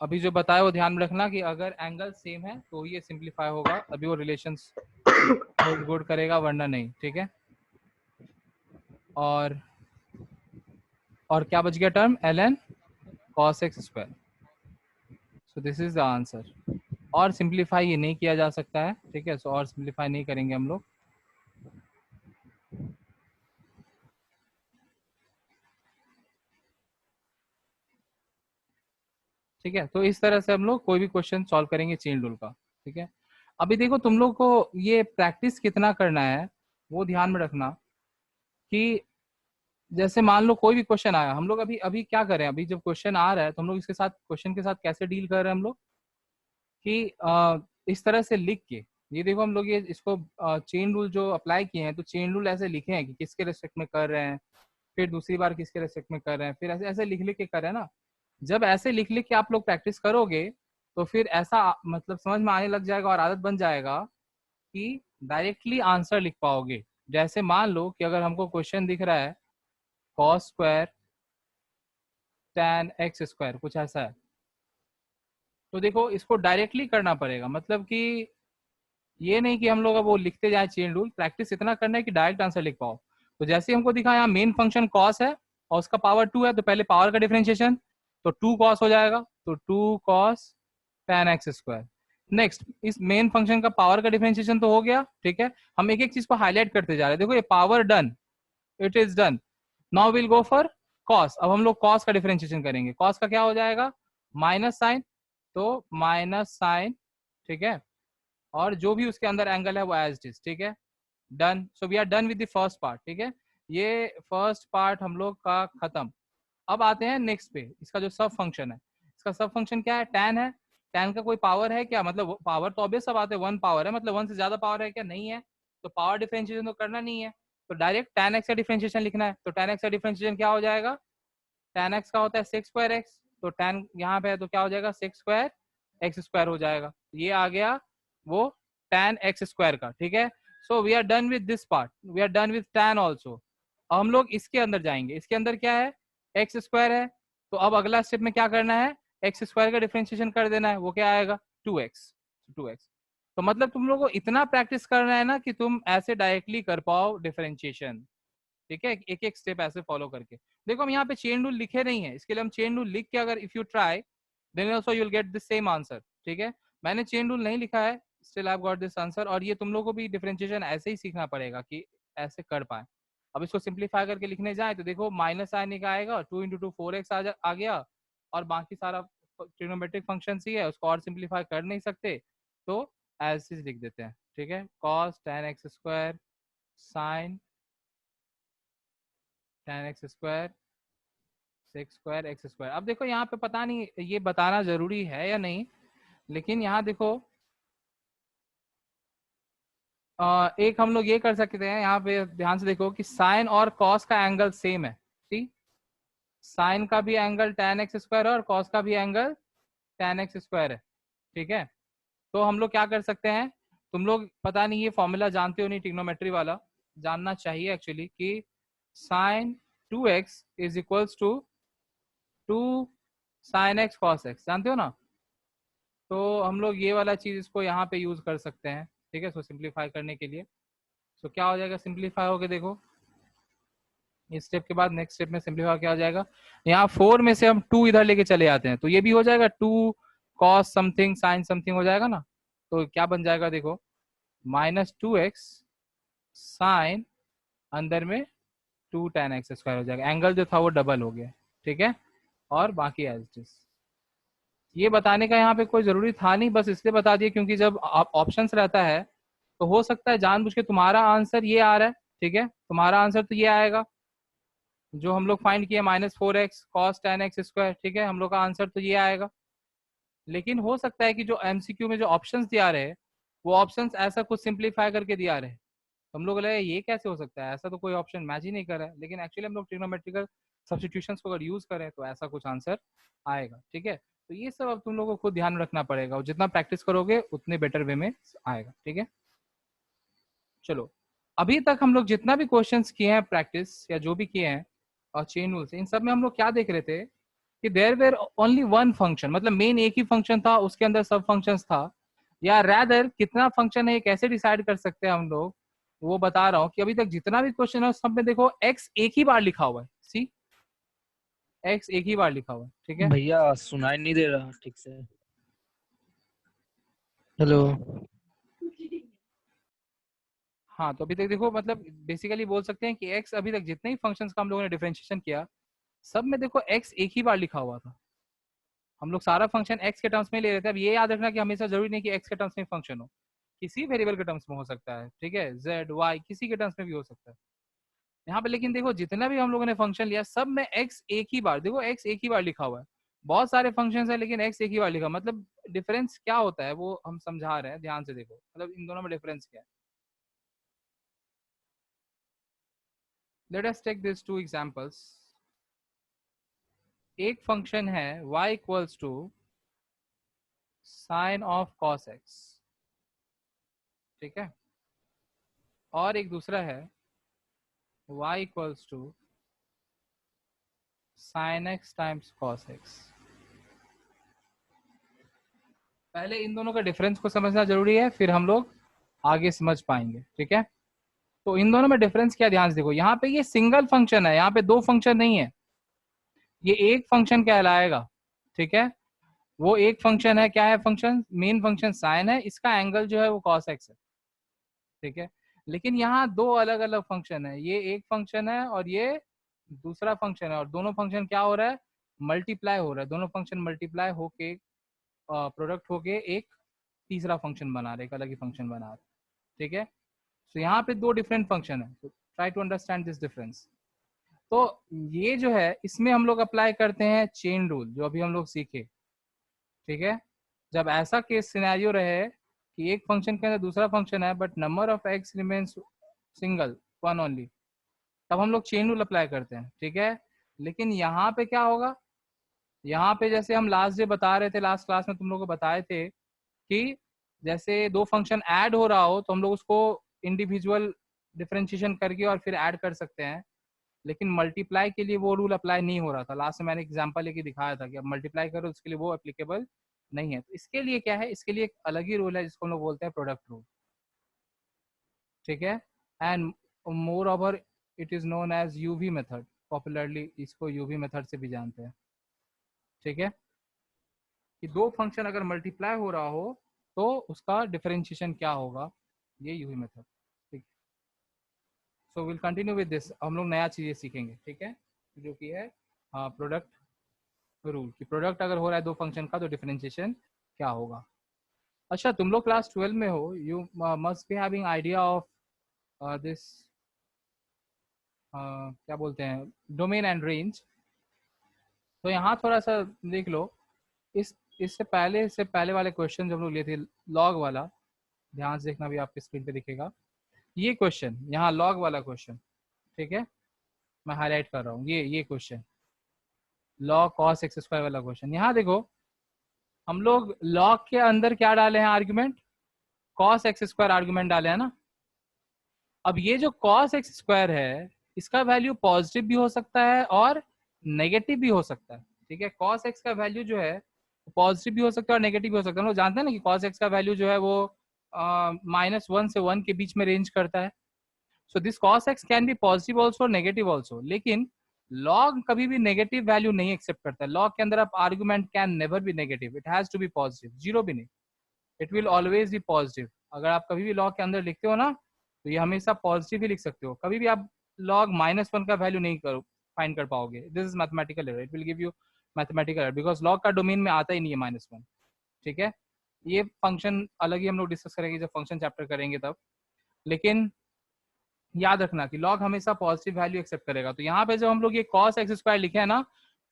[SPEAKER 1] अभी जो बताया वो ध्यान में रखना कि अगर एंगल सेम है तो ये सिंप्लीफाई होगा, तभी वो रिलेशंस होल्ड गुड करेगा, वरना नहीं, ठीक है। और क्या बच गया term, ln cos x square, so this is the answer. और सिंप्लीफाई ये नहीं किया जा सकता है, ठीक है, सो और सिंप्लीफाई नहीं करेंगे हम लोग। ठीक है, तो इस तरह से हम लोग कोई भी क्वेश्चन सॉल्व करेंगे चेन रूल का, ठीक है। अभी देखो तुम लोग को ये प्रैक्टिस कितना करना है वो ध्यान में रखना, कि जैसे मान लो कोई भी क्वेश्चन आया, हम लोग अभी अभी क्या करें, अभी जब क्वेश्चन आ रहा है तो हम लोग इसके साथ, क्वेश्चन के साथ कैसे डील कर रहे हैं हम लोग, कि इस तरह से लिख के, ये देखो हम लोग ये इसको चेन रूल जो अप्लाई किए हैं, तो चेन रूल ऐसे लिखे हैं कि किसके रेस्पेक्ट में कर रहे हैं, फिर दूसरी बार किसके रेस्पेक्ट में कर रहे हैं, फिर ऐसे ऐसे लिख लिख के कर रहे हैं ना। जब ऐसे लिख लिख के आप लोग प्रैक्टिस करोगे तो फिर ऐसा मतलब समझ में आने लग जाएगा और आदत बन जाएगा कि डायरेक्टली आंसर लिख पाओगे। जैसे मान लो कि अगर हमको क्वेश्चन दिख रहा है cos square tan X square, कुछ ऐसा है, तो देखो इसको डायरेक्टली करना पड़ेगा, मतलब कि ये नहीं कि हम लोग अब वो लिखते जाए चेन रूल, प्रैक्टिस इतना करना है कि डायरेक्ट आंसर लिख पाओ। तो जैसे हमको दिखा यहाँ मेन फंक्शन कॉस है और उसका पावर 2 है, तो पहले पावर का डिफरेंशिएशन, तो 2 कॉस हो जाएगा, तो 2 cos tan X square. Next, इस मेन फंक्शन का पावर का डिफरेंशिएशन तो हो गया, ठीक है। हम एक एक चीज को हाईलाइट करते जा रहे हैं, देखो ये power done, it is done. Now will go for cos, अब हम लोग कॉस का डिफरेंशिएशन करेंगे। कॉस का क्या हो जाएगा, माइनस साइन, तो माइनस साइन, ठीक है, और जो भी उसके अंदर एंगल है वो एज इट इज, ठीक है, done. So we are done with the first part, ठीक है, ये फर्स्ट पार्ट हम लोग का खत्म। अब आते हैं नेक्स्ट पे, इसका जो सब फंक्शन है, इसका सब फंक्शन क्या है, टैन है। टैन का कोई पावर है क्या, मतलब पावर तो ऑब्वियस सब आते हैं, 1 पावर है, मतलब 1 से ज्यादा पावर है क्या, नहीं है, तो पावर डिफरेंशिएशन तो करना नहीं है, तो डायरेक्ट टैन एक्स का डिफरेंशिएशन लिखना है। तो टैन एक्स का डिफरेंशिएशन क्या हो जाएगा, टैन एक्स का होता है सेक्स स्क्वायर एक्स, तो टैन यहाँ पे है तो क्या हो जाएगा, सेक्स स्क्वायर एक्स स्क्वायर हो जाएगा, ये आ गया वो टैन एक्स स्क्वायर का, ठीक है। So we are done with this part, we are done with tan also. अब हम लोग इसके अंदर जाएंगे, इसके अंदर क्या है, एक्स स्क्वायर है, तो अब अगला स्टेप में क्या करना है, एक्स स्क्वायर का डिफरेंशिएशन कर देना है, वो क्या आएगा, 2x, 2x। तो मतलब तुम लोग को इतना प्रैक्टिस करना है ना कि तुम ऐसे डायरेक्टली कर पाओ डिफरेंशिएशन, ठीक है, एक एक स्टेप ऐसे फॉलो करके। देखो हम यहाँ पे चेन रूल लिखे नहीं है, इसके लिए हम चेन रूल लिख के अगर if you try then also you will get the same answer, ठीक है। मैंने चेन रूल नहीं लिखा है, still I have got this answer. और ये तुम लोगों को भी डिफरेंशिएशन ऐसे ही सीखना पड़ेगा कि ऐसे कर पाए। अब इसको सिंप्लीफाई करके लिखने जाए तो देखो माइनस साइन का आएगा, 2 × 2 4x आ गया, और बाकी सारा ट्रिग्नोमेट्रिक फंक्शन ही है, उसको और सिंप्लीफाई कर नहीं सकते तो एज इज लिख देते हैं। ठीक है, cos tan x square sin tan x स्क्वायर सेक स्क्वायर एक्स स्क्वायर। अब देखो यहाँ पे पता नहीं ये बताना जरूरी है या नहीं, लेकिन यहाँ देखो एक हम लोग ये कर सकते हैं, यहाँ पे ध्यान से देखो कि साइन और कॉस का एंगल सेम है। ठीक, साइन का भी एंगल tan x स्क्वायर है और कॉस का भी एंगल tan x स्क्वायर है। ठीक है, तो हम लोग क्या कर सकते हैं, तुम लोग पता नहीं ये फॉर्मूला जानते हो नहीं, ट्रिग्नोमेट्री वाला जानना चाहिए एक्चुअली, कि sine 2x is equals to 2 sine x cos x, जानते हो ना। तो हम लोग ये वाला चीज इसको यहाँ पे यूज कर सकते हैं। ठीक है, सो सिंप्लीफाई करने के लिए सो क्या हो जाएगा, सिंप्लीफाई हो गया, देखो इस स्टेप के बाद नेक्स्ट स्टेप में सिंप्लीफाई क्या हो जाएगा, यहाँ 4 में से हम 2 इधर लेके चले आते हैं तो ये भी हो जाएगा 2 कॉस समथिंग साइन समथिंग हो जाएगा ना। तो क्या बन जाएगा देखो, -2x साइन अंदर में 2 tan x स्क्वायर हो जाएगा, एंगल जो था वो डबल हो गया। ठीक है, और बाकी एज इट इज। ये बताने का यहाँ पे कोई जरूरी था नहीं, बस इसलिए बता दिए क्योंकि जब ऑप्शंस रहता है तो हो सकता है जानबूझ के तुम्हारा आंसर ये आ रहा है। ठीक है, तुम्हारा आंसर तो ये आएगा जो हम लोग फाइंड किए -4x cos tan x square. ठीक है, हम लोग का आंसर तो ये आएगा, लेकिन हो सकता है कि जो एमसीक्यू में जो ऑप्शंस दिया रहे वो ऑप्शंस ऐसा कुछ सिंप्लीफाई करके दिया रहे, तो हम लोग लगे ये कैसे हो सकता है, ऐसा तो कोई ऑप्शन मैच ही नहीं कर रहा है, लेकिन एक्चुअली हम लोग ट्रिग्नोमेट्रिकल सब्स्टिट्यूशंस को अगर यूज करें तो ऐसा कुछ आंसर आएगा। ठीक है, तो ये सब अब तुम लोगों को खुद ध्यान रखना पड़ेगा, और जितना प्रैक्टिस करोगे उतने बेटर वे में आएगा। ठीक है, चलो अभी तक हम लोग जितना भी क्वेश्चंस किए हैं प्रैक्टिस या जो भी किए हैं और चेन रूल से, इन सब में हम लोग क्या देख रहे थे कि there were only one function, मतलब मेन एक ही फंक्शन था, उसके अंदर सब फंक्शंस था, या रैदर कितना फंक्शन है ये कैसे डिसाइड कर सकते हैं हम लोग, वो बता रहा हूँ कि अभी तक जितना भी क्वेश्चन है सब में देखो x एक ही बार लिखा हुआ है। सी, x एक ही बार लिखा हुआ है। ठीक है,
[SPEAKER 2] भैया सुनाई नहीं दे रहा ठीक से। हेलो।
[SPEAKER 1] हाँ तो अभी तक देखो मतलब बेसिकली बोल सकते हैं कि x अभी तक जितने ही फंक्शंस का हम लोगों ने डिफरेंशिएशन किया सब में देखो x एक ही बार लिखा हुआ था, हम लोग सारा फंक्शन x के टर्म्स में ले रहे थे। अब ये याद रखना कि हमेशा जरूरी नहीं कि x के टर्म्स में फंक्शन हो, किसी वेरिएबल के टर्म्स में हो सकता है। ठीक है, z y किसी के टर्म्स में भी हो सकता है यहाँ पे, लेकिन देखो जितना भी हम लोगों ने फंक्शन लिया सब में x एक ही बार, देखो x एक ही बार लिखा हुआ है, बहुत सारे फंक्शन है लेकिन x एक ही बार लिखा, मतलब डिफरेंस क्या होता है वो हम समझा रहे हैं, ध्यान से देखो मतलब इन दोनों में डिफरेंस क्या है। Let us take this two examples. एक फंक्शन है y equals to sine of cos x। ठीक है, और एक दूसरा है y equals to sine x times cos x। पहले इन दोनों का डिफरेंस को समझना जरूरी है, फिर हम लोग आगे समझ पाएंगे। ठीक है, तो इन दोनों में डिफरेंस क्या, ध्यान से देखो यहाँ पे ये सिंगल फंक्शन है, यहाँ पे दो फंक्शन नहीं है, ये एक फंक्शन कहलाएगा। ठीक है, वो एक फंक्शन है, क्या है फंक्शन, मेन फंक्शन साइन है, इसका एंगल जो है वो cos x है। ठीक है, लेकिन यहाँ दो अलग अलग फंक्शन है, ये एक फंक्शन है और ये दूसरा फंक्शन है, और दोनों फंक्शन क्या हो रहा है, मल्टीप्लाई हो रहा है, दोनों फंक्शन मल्टीप्लाई होके प्रोडक्ट होके एक तीसरा फंक्शन बना रहे, एक अलग ही फंक्शन बना रहे। ठीक है, तो यहाँ पे दो डिफरेंट फंक्शन है, तो try to understand this difference. तो ये जो है इसमें हम लोग अप्लाई करते हैं चेन रूल जो अभी हम लोग सीखे। ठीक है, जब ऐसा केस सिनेरियो रहे कि एक फंक्शन के अंदर दूसरा फंक्शन है but number of x remains single one only, तब हम लोग चेन रूल अप्लाई करते हैं। ठीक है, लेकिन यहाँ पे क्या होगा, यहाँ पे जैसे हम लास्ट डे बता रहे थे, लास्ट क्लास में तुम लोग को बताए थे कि जैसे दो फंक्शन ऐड हो रहा हो तो हम लोग उसको इंडिविजुअल डिफरेंशिएशन करके और फिर ऐड कर सकते हैं, लेकिन मल्टीप्लाई के लिए वो रूल अप्लाई नहीं हो रहा था। लास्ट में मैंने एग्जांपल लेके दिखाया था कि अब मल्टीप्लाई करो उसके लिए वो एप्लीकेबल नहीं है, तो इसके लिए क्या है, इसके लिए एक अलग ही रूल है जिसको हम लोग बोलते हैं प्रोडक्ट रूल। ठीक है, and more over it is known as uv method, popularly इसको यूवी मेथड से भी जानते हैं। ठीक है, कि दो फंक्शन अगर मल्टीप्लाई हो रहा हो तो उसका डिफरेंशिएशन क्या होगा, ये यूवी मेथड। ठीक है, so will continue with this, हम लोग नया चीजें सीखेंगे, ठीक है, जो कि है प्रोडक्ट रूल कि प्रोडक्ट अगर हो रहा है दो फंक्शन का तो डिफरेंशिएशन क्या होगा। अच्छा, तुम लोग क्लास 12 में हो, you must be having idea of this क्या बोलते हैं, डोमेन एंड रेंज। तो यहाँ थोड़ा सा देख लो, इस इससे पहले वाले क्वेश्चन जो हम लोग लिए थे लॉग वाला, ध्यान से देखना, भी आपकी स्क्रीन पे दिखेगा ये क्वेश्चन, यहाँ लॉग वाला क्वेश्चन, ठीक है, मैं हाईलाइट कर रहा हूँ, ये question log cos X square वाला क्वेश्चन। यहाँ देखो, हम लोग लॉग के अंदर क्या डाले हैं argument, cos X square argument डाले हैं ना। अब ये जो कॉस एक्स स्क्वायर है इसका वैल्यू पॉजिटिव भी हो सकता है और नेगेटिव भी हो सकता है, ठीक है। कॉस एक्स का वैल्यू जो है पॉजिटिव भी हो सकता है और नेगेटिव भी हो सकता है। हम लोग जानते हैं ना कि कॉस एक्स का वैल्यू जो है वो -1 से 1 के बीच में रेंज करता है। So this cos x can B positive also negative also, लेकिन log कभी भी नेगेटिव वैल्यू नहीं एक्सेप्ट करता है। log के अंदर आप argument can never be negative, it has to be positive, zero भी नहीं, it will always be positive. अगर आप कभी भी log के अंदर लिखते हो ना तो ये हमेशा पॉजिटिव ही लिख सकते हो, कभी भी आप log -1 का वैल्यू नहीं करो फाइंड कर पाओगे। This is mathematical error, it will give you mathematical error because log का डोमेन में आता ही नहीं है -1, ठीक है। ये फंक्शन अलग ही हम लोग डिस्कस करेंगे जब फंक्शन चैप्टर करेंगे तब, लेकिन याद रखना कि log हमेशा पॉजिटिव वैल्यू एक्सेप्ट करेगा। तो यहाँ पे जब हम लोग ये cos x स्क्वायर लिखे हैं ना,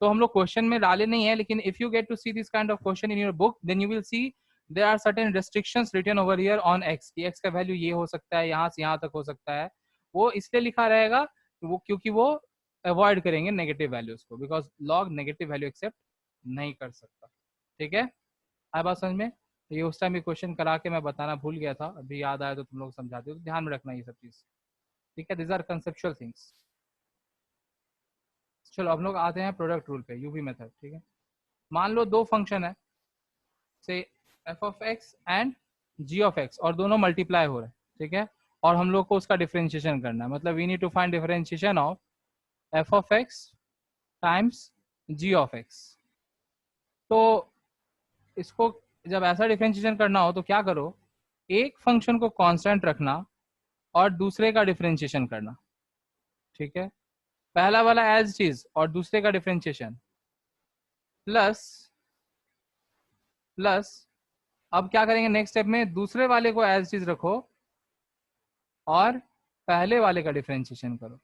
[SPEAKER 1] तो हम लोग क्वेश्चन में डाले नहीं है, लेकिन if you get to see this kind of question in your book then you will see there are certain restrictions written over here on x कि x का वैल्यू ये हो सकता है, यहाँ से यहाँ तक हो सकता है। वो इसलिए लिखा रहेगा वो क्योंकि वो अवॉइड करेंगे नेगेटिव वैल्यूज को, because log negative value accept नहीं कर सकता, ठीक है। आए बात समझ में? ये उस टाइम क्वेश्चन करा के मैं बताना भूल गया था, अभी याद आया तो तुम लोग समझाते हो, तो ध्यान में रखना ये सब चीज, ठीक है। This are conceptual things. चलो अब लोग आते हैं प्रोडक्ट रूल पे, यूवी मेथड, ठीक है। मान लो दो फंक्शन है, say f of x and g of x, और दोनों मल्टीप्लाई हो रहे हैं, ठीक है, और हम लोग को उसका डिफरेंशिएशन करना है, मतलब we need to find differentiation of f of x times g of x. तो इसको जब ऐसा डिफरेंशिएशन करना हो तो क्या करो, एक फंक्शन को कांस्टेंट रखना और दूसरे का डिफरेंशिएशन करना, ठीक है। पहला वाला एज चीज और दूसरे का डिफरेंशिएशन प्लस प्लस, अब क्या करेंगे नेक्स्ट स्टेप में, दूसरे वाले को एज चीज रखो और पहले वाले का डिफरेंशिएशन करो।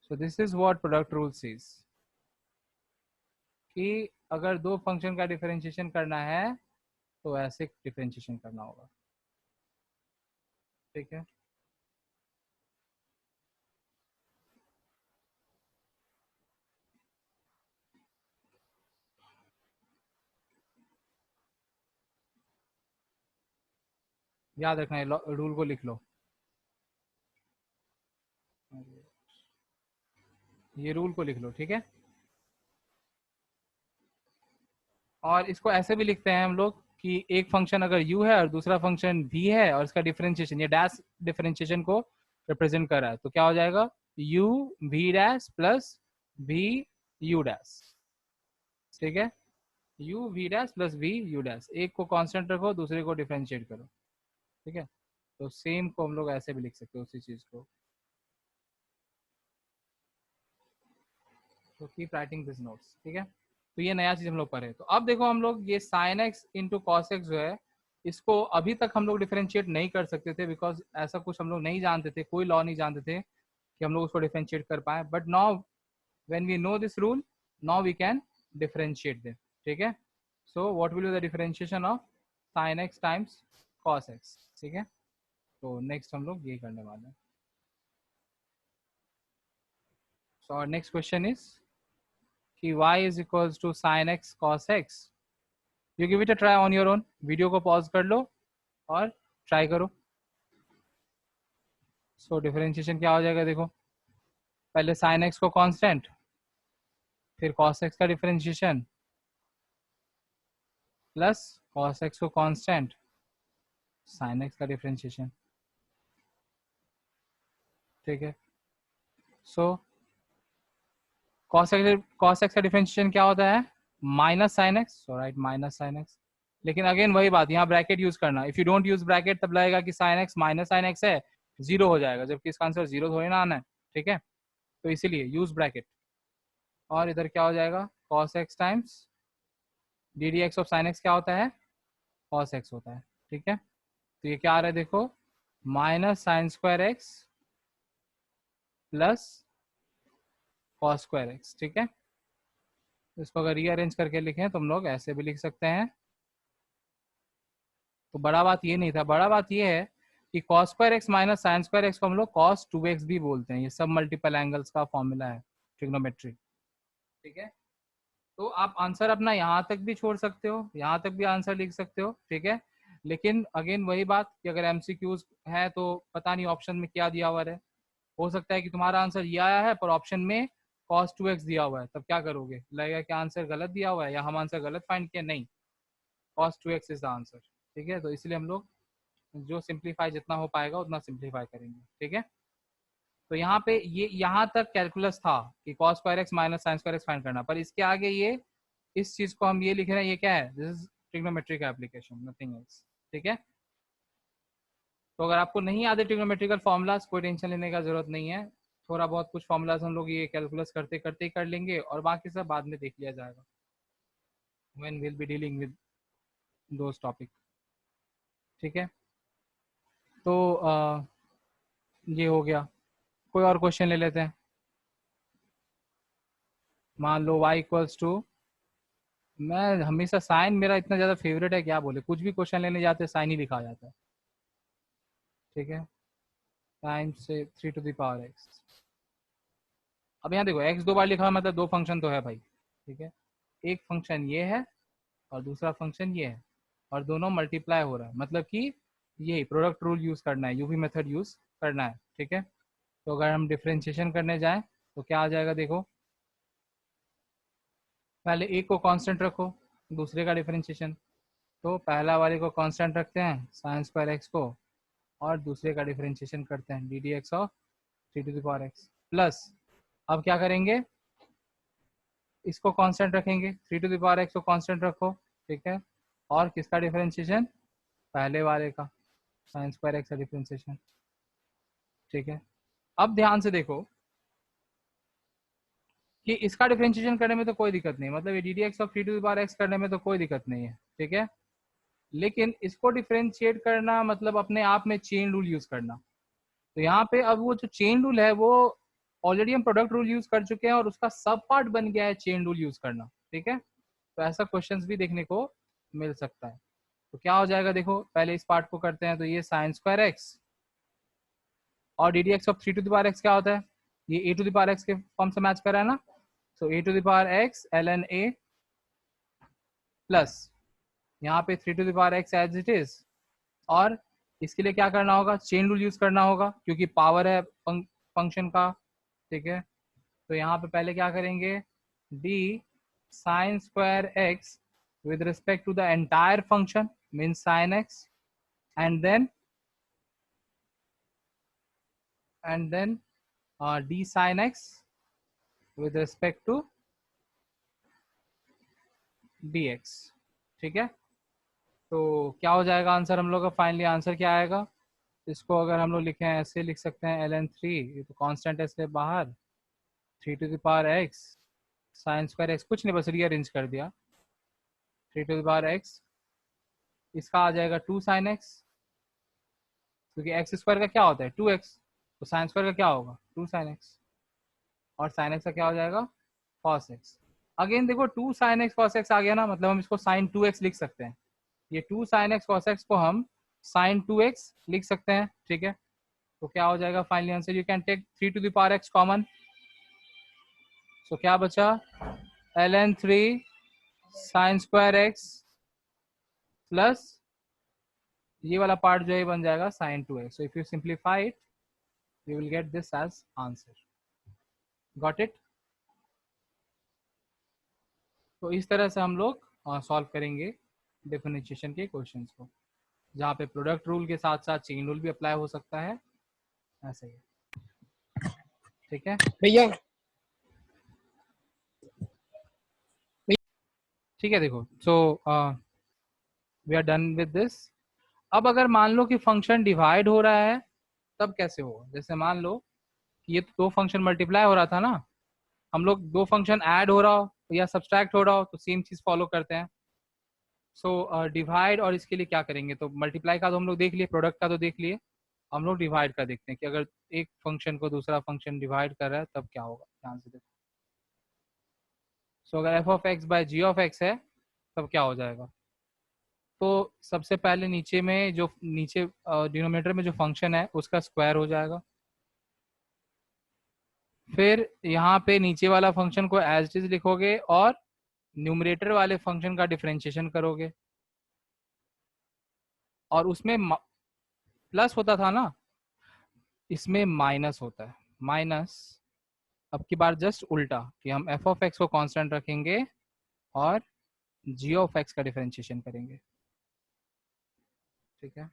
[SPEAKER 1] सो this is what product rule says कि अगर दो फंक्शन का डिफरेंशिएशन करना है तो ऐसे डिफरेंशिएशन करना होगा, ठीक है। याद रखना है, रूल को लिख लो, ये रूल को लिख लो, ठीक है। और इसको ऐसे भी लिखते हैं हम लोग कि एक फंक्शन अगर u है और दूसरा फंक्शन v है और इसका डिफरेंशिएशन, ये डैश डिफरेंशिएशन को रिप्रेजेंट कर रहा है, तो क्या हो जाएगा u v dash plus v u dash, ठीक है। u v dash plus v u dash, एक को कांस्टेंट रखो दूसरे को डिफरेंशिएट करो, ठीक है। तो सेम को हम लोग ऐसे भी लिख सकते हो उसी चीज को। तो कीप राइटिंग दिस नोट्स, ठीक है। तो ये नया चीज हम लोग पढ़े। तो अब देखो हम लोग ये sign x into cos x जो है, इसको अभी तक हम लोग डिफरेंशिएट नहीं कर सकते थे बिकॉज ऐसा कुछ हम लोग नहीं जानते थे, कोई लॉ नहीं जानते थे कि हम लोग उसको डिफरेंशिएट कर पाए। But now when we know this rule, now we can differentiate them, ठीक है। So what will be the differentiation of sine x times cos x, ठीक है। तो नेक्स्ट हम लोग ये करने वाले हैं। So our next question is कि y is equals to sin x cos x. You give it a try on your own. Video को पॉज कर लो और ट्राई करो। सो डिफरेंशिएशन क्या हो जाएगा, देखो पहले sin x को कांस्टेंट, फिर cos x का डिफरेंशिएशन प्लस cos x को कांस्टेंट, sin x का डिफरेंशिएशन, ठीक है। सो cos x का डिफरेंशिएशन क्या होता है, माइनस साइन एक्स, सो राइट माइनस साइन एक्स। लेकिन अगेन वही बात, यहाँ ब्रैकेट यूज करना, if you don't use bracket तब लगेगा कि sine x minus sine x है, जीरो हो जाएगा, जबकि इसका आंसर जीरो थोड़ी ना आना है, ठीक है। तो इसीलिए यूज ब्रैकेट, और इधर क्या हो जाएगा, cos x times D D x of sine x क्या होता है, cos x होता है, ठीक है। तो ये क्या आ रहा है देखो, minus sine square x plus cos square x, ठीक है। इसको अगर रीअरेंज करके लिखें तो हम लोग ऐसे भी लिख सकते हैं। तो बड़ा बात ये नहीं था, बड़ा बात ये है कि cos square x minus sine square x को हम लोग cos 2x भी बोलते हैं। ये सब मल्टीपल एंगल्स का फॉर्मूला है ट्रिग्नोमेट्री, ठीक है। तो आप आंसर अपना यहाँ तक भी छोड़ सकते हो, यहाँ तक भी आंसर लिख सकते हो, ठीक है। लेकिन अगेन वही बात कि अगर एमसीक्यूज है तो पता नहीं ऑप्शन में क्या दिया हुआ है, हो सकता है कि तुम्हारा आंसर ये आया है पर ऑप्शन में cos 2x दिया हुआ है, तब क्या करोगे, लगेगा कि आंसर गलत दिया हुआ है या हम आंसर गलत फाइंड किया, नहीं, cos 2x is the answer, ठीक है। तो इसलिए हम लोग जो सिंप्लीफाई जितना हो पाएगा उतना सिंप्लीफाई करेंगे, ठीक है। तो यहाँ पे ये यहाँ तक कैलकुलस था कि cos square x minus sine square x find करना, पर इसके आगे ये इस चीज को हम ये लिख रहे हैं, ये क्या है, this is trigonometric application, nothing else, ठीक है। तो अगर आपको नहीं आते ट्रिग्नोमेट्रिकल फॉर्मूलाज, कोई टेंशन लेने का जरूरत नहीं है, थोड़ा बहुत कुछ फॉर्मूलाज हम लोग ये कैलकुलस करते करते ही कर लेंगे और बाकी सब बाद में देख लिया जाएगा when we will be dealing with those topic, ठीक है। तो ये हो गया, कोई और क्वेश्चन ले लेते हैं। मान लो y इक्वल्स टू, मैं हमेशा साइन मेरा इतना ज़्यादा फेवरेट है, क्या बोले, कुछ भी क्वेश्चन लेने जाते हैं साइन ही लिखा जाता है, ठीक है। साइन से 3 to the power x, अब यहाँ देखो x दो बार लिखा हुआ मतलब दो फंक्शन तो है भाई, ठीक है। एक फंक्शन ये है और दूसरा फंक्शन ये है और दोनों मल्टीप्लाई हो रहा है, मतलब कि यही प्रोडक्ट रूल यूज़ करना है, यूवी मेथड यूज़ करना है, ठीक है। तो अगर हम डिफ्रेंशिएशन करने जाएं तो क्या आ जाएगा देखो, पहले एक को कांस्टेंट रखो, दूसरे का डिफरेंशिएशन, तो पहला वाले को कांस्टेंट रखते हैं साइन स्क्वायर एक्स को और दूसरे का डिफरेंशिएशन करते हैं D D x of 3 to the power x plus, अब क्या करेंगे, इसको कांस्टेंट रखेंगे, 3 to the power x को कांस्टेंट रखो, ठीक है। और किसका डिफरेंशिएशन, पहले वाले का साइन स्क्वायर एक्स का डिफरेंशिएशन, ठीक है। अब ध्यान से देखो कि इसका डिफरेंशिएशन करने में तो कोई दिक्कत नहीं, मतलब ये D D x of 3 to the power x करने में तो कोई दिक्कत नहीं है, ठीक है। लेकिन इसको डिफरेंशिएट करना मतलब अपने आप में चेन रूल यूज करना, तो यहाँ पे अब वो जो चेन रूल है वो ऑलरेडी हम प्रोडक्ट रूल यूज कर चुके हैं और उसका सब पार्ट बन गया है चेन रूल यूज करना, ठीक है। तो ऐसा क्वेश्चंस भी देखने को मिल सकता है। तो क्या हो जाएगा देखो, पहले इस पार्ट को करते हैं, तो ये साइन स्क्वायर एक्स और D D x of 3 to the power x क्या होता है, ये a to the power x के फॉर्म से मैच कर रहा है ना, so a to the power x l n a plus यहाँ पे 3 to the power x as it is, और इसके लिए क्या करना होगा, चेन रूल यूज करना होगा क्योंकि पावर है फंक्शन का, ठीक है। तो यहाँ पे पहले क्या करेंगे, D sign square x with respect to the entire function means sin x, and then d sin x with respect to dx, ठीक है। तो क्या हो जाएगा आंसर हम लोग का, फाइनली आंसर क्या आएगा, इसको अगर हम लोग लिखें ऐसे लिख सकते हैं ln3, ये तो कांस्टेंट है इसलिए बाहर, 3 to the power x sign square x, कुछ नहीं बस रीअरेंज कर दिया, 3 to the power x, इसका आ जाएगा 2 sin x, क्योंकि एक्स स्क्वायर का क्या होता है 2x, तो साइन स्क्वायर का क्या होगा 2 sin x, और साइन एक्स का क्या हो जाएगा cos x। अगेन देखो 2 sin x cos x आ गया ना, मतलब हम इसको sin 2x लिख सकते हैं, ये 2 sin x cos x को हम sin 2x लिख सकते हैं, ठीक है। तो क्या हो जाएगा finally answer, you can take 3 to the power x common, so क्या बचा ln3 sin square x plus ये वाला पार्ट जो है बन जाएगा sin 2x, so if you simplify it you will get this as answer, got it. तो इस तरह से हम लोग सॉल्व करेंगे डिफरेंशिएशन के क्वेश्चंस को, जहाँ पे प्रोडक्ट रूल के साथ साथ चेन रूल भी अप्लाई हो सकता है, ऐसे ही, ठीक है
[SPEAKER 2] भैया।
[SPEAKER 1] ठीक है। देखो so we are done with this. अब अगर मान लो कि फंक्शन डिवाइड हो रहा है तब कैसे होगा? जैसे मान लो कि ये दो फंक्शन मल्टीप्लाई हो रहा था ना, हम लोग दो फंक्शन ऐड हो रहा हो या सब्सट्रैक्ट हो रहा हो तो सेम चीज फॉलो करते हैं। सो डिवाइड और इसके लिए क्या करेंगे, तो मल्टीप्लाई का तो हम लोग देख लिए, प्रोडक्ट का तो देख लिए, हम लोग डिवाइड का देखते हैं कि अगर एक फंक्शन को दूसरा फंक्शन डिवाइड कर रहा है तब क्या होगा। ध्यान से देखो। सो अगर f of x by g of x है तब क्या हो जाएगा? तो सबसे पहले नीचे में जो नीचे डिनोमिनेटर में जो फंक्शन है उसका स्क्वायर हो जाएगा। फिर यहाँ पे नीचे वाला फंक्शन को एज इट इज लिखोगे और न्यूमरेटर वाले फंक्शन का डिफरेंशिएशन करोगे। और उसमें प्लस होता था ना, इसमें माइनस होता है। माइनस अब की बार जस्ट उल्टा कि हम एफ ऑफ एक्स को कांस्टेंट रखेंगे और जी ऑफ एक्स का डिफरेंशिएशन करेंगे। ठीक है।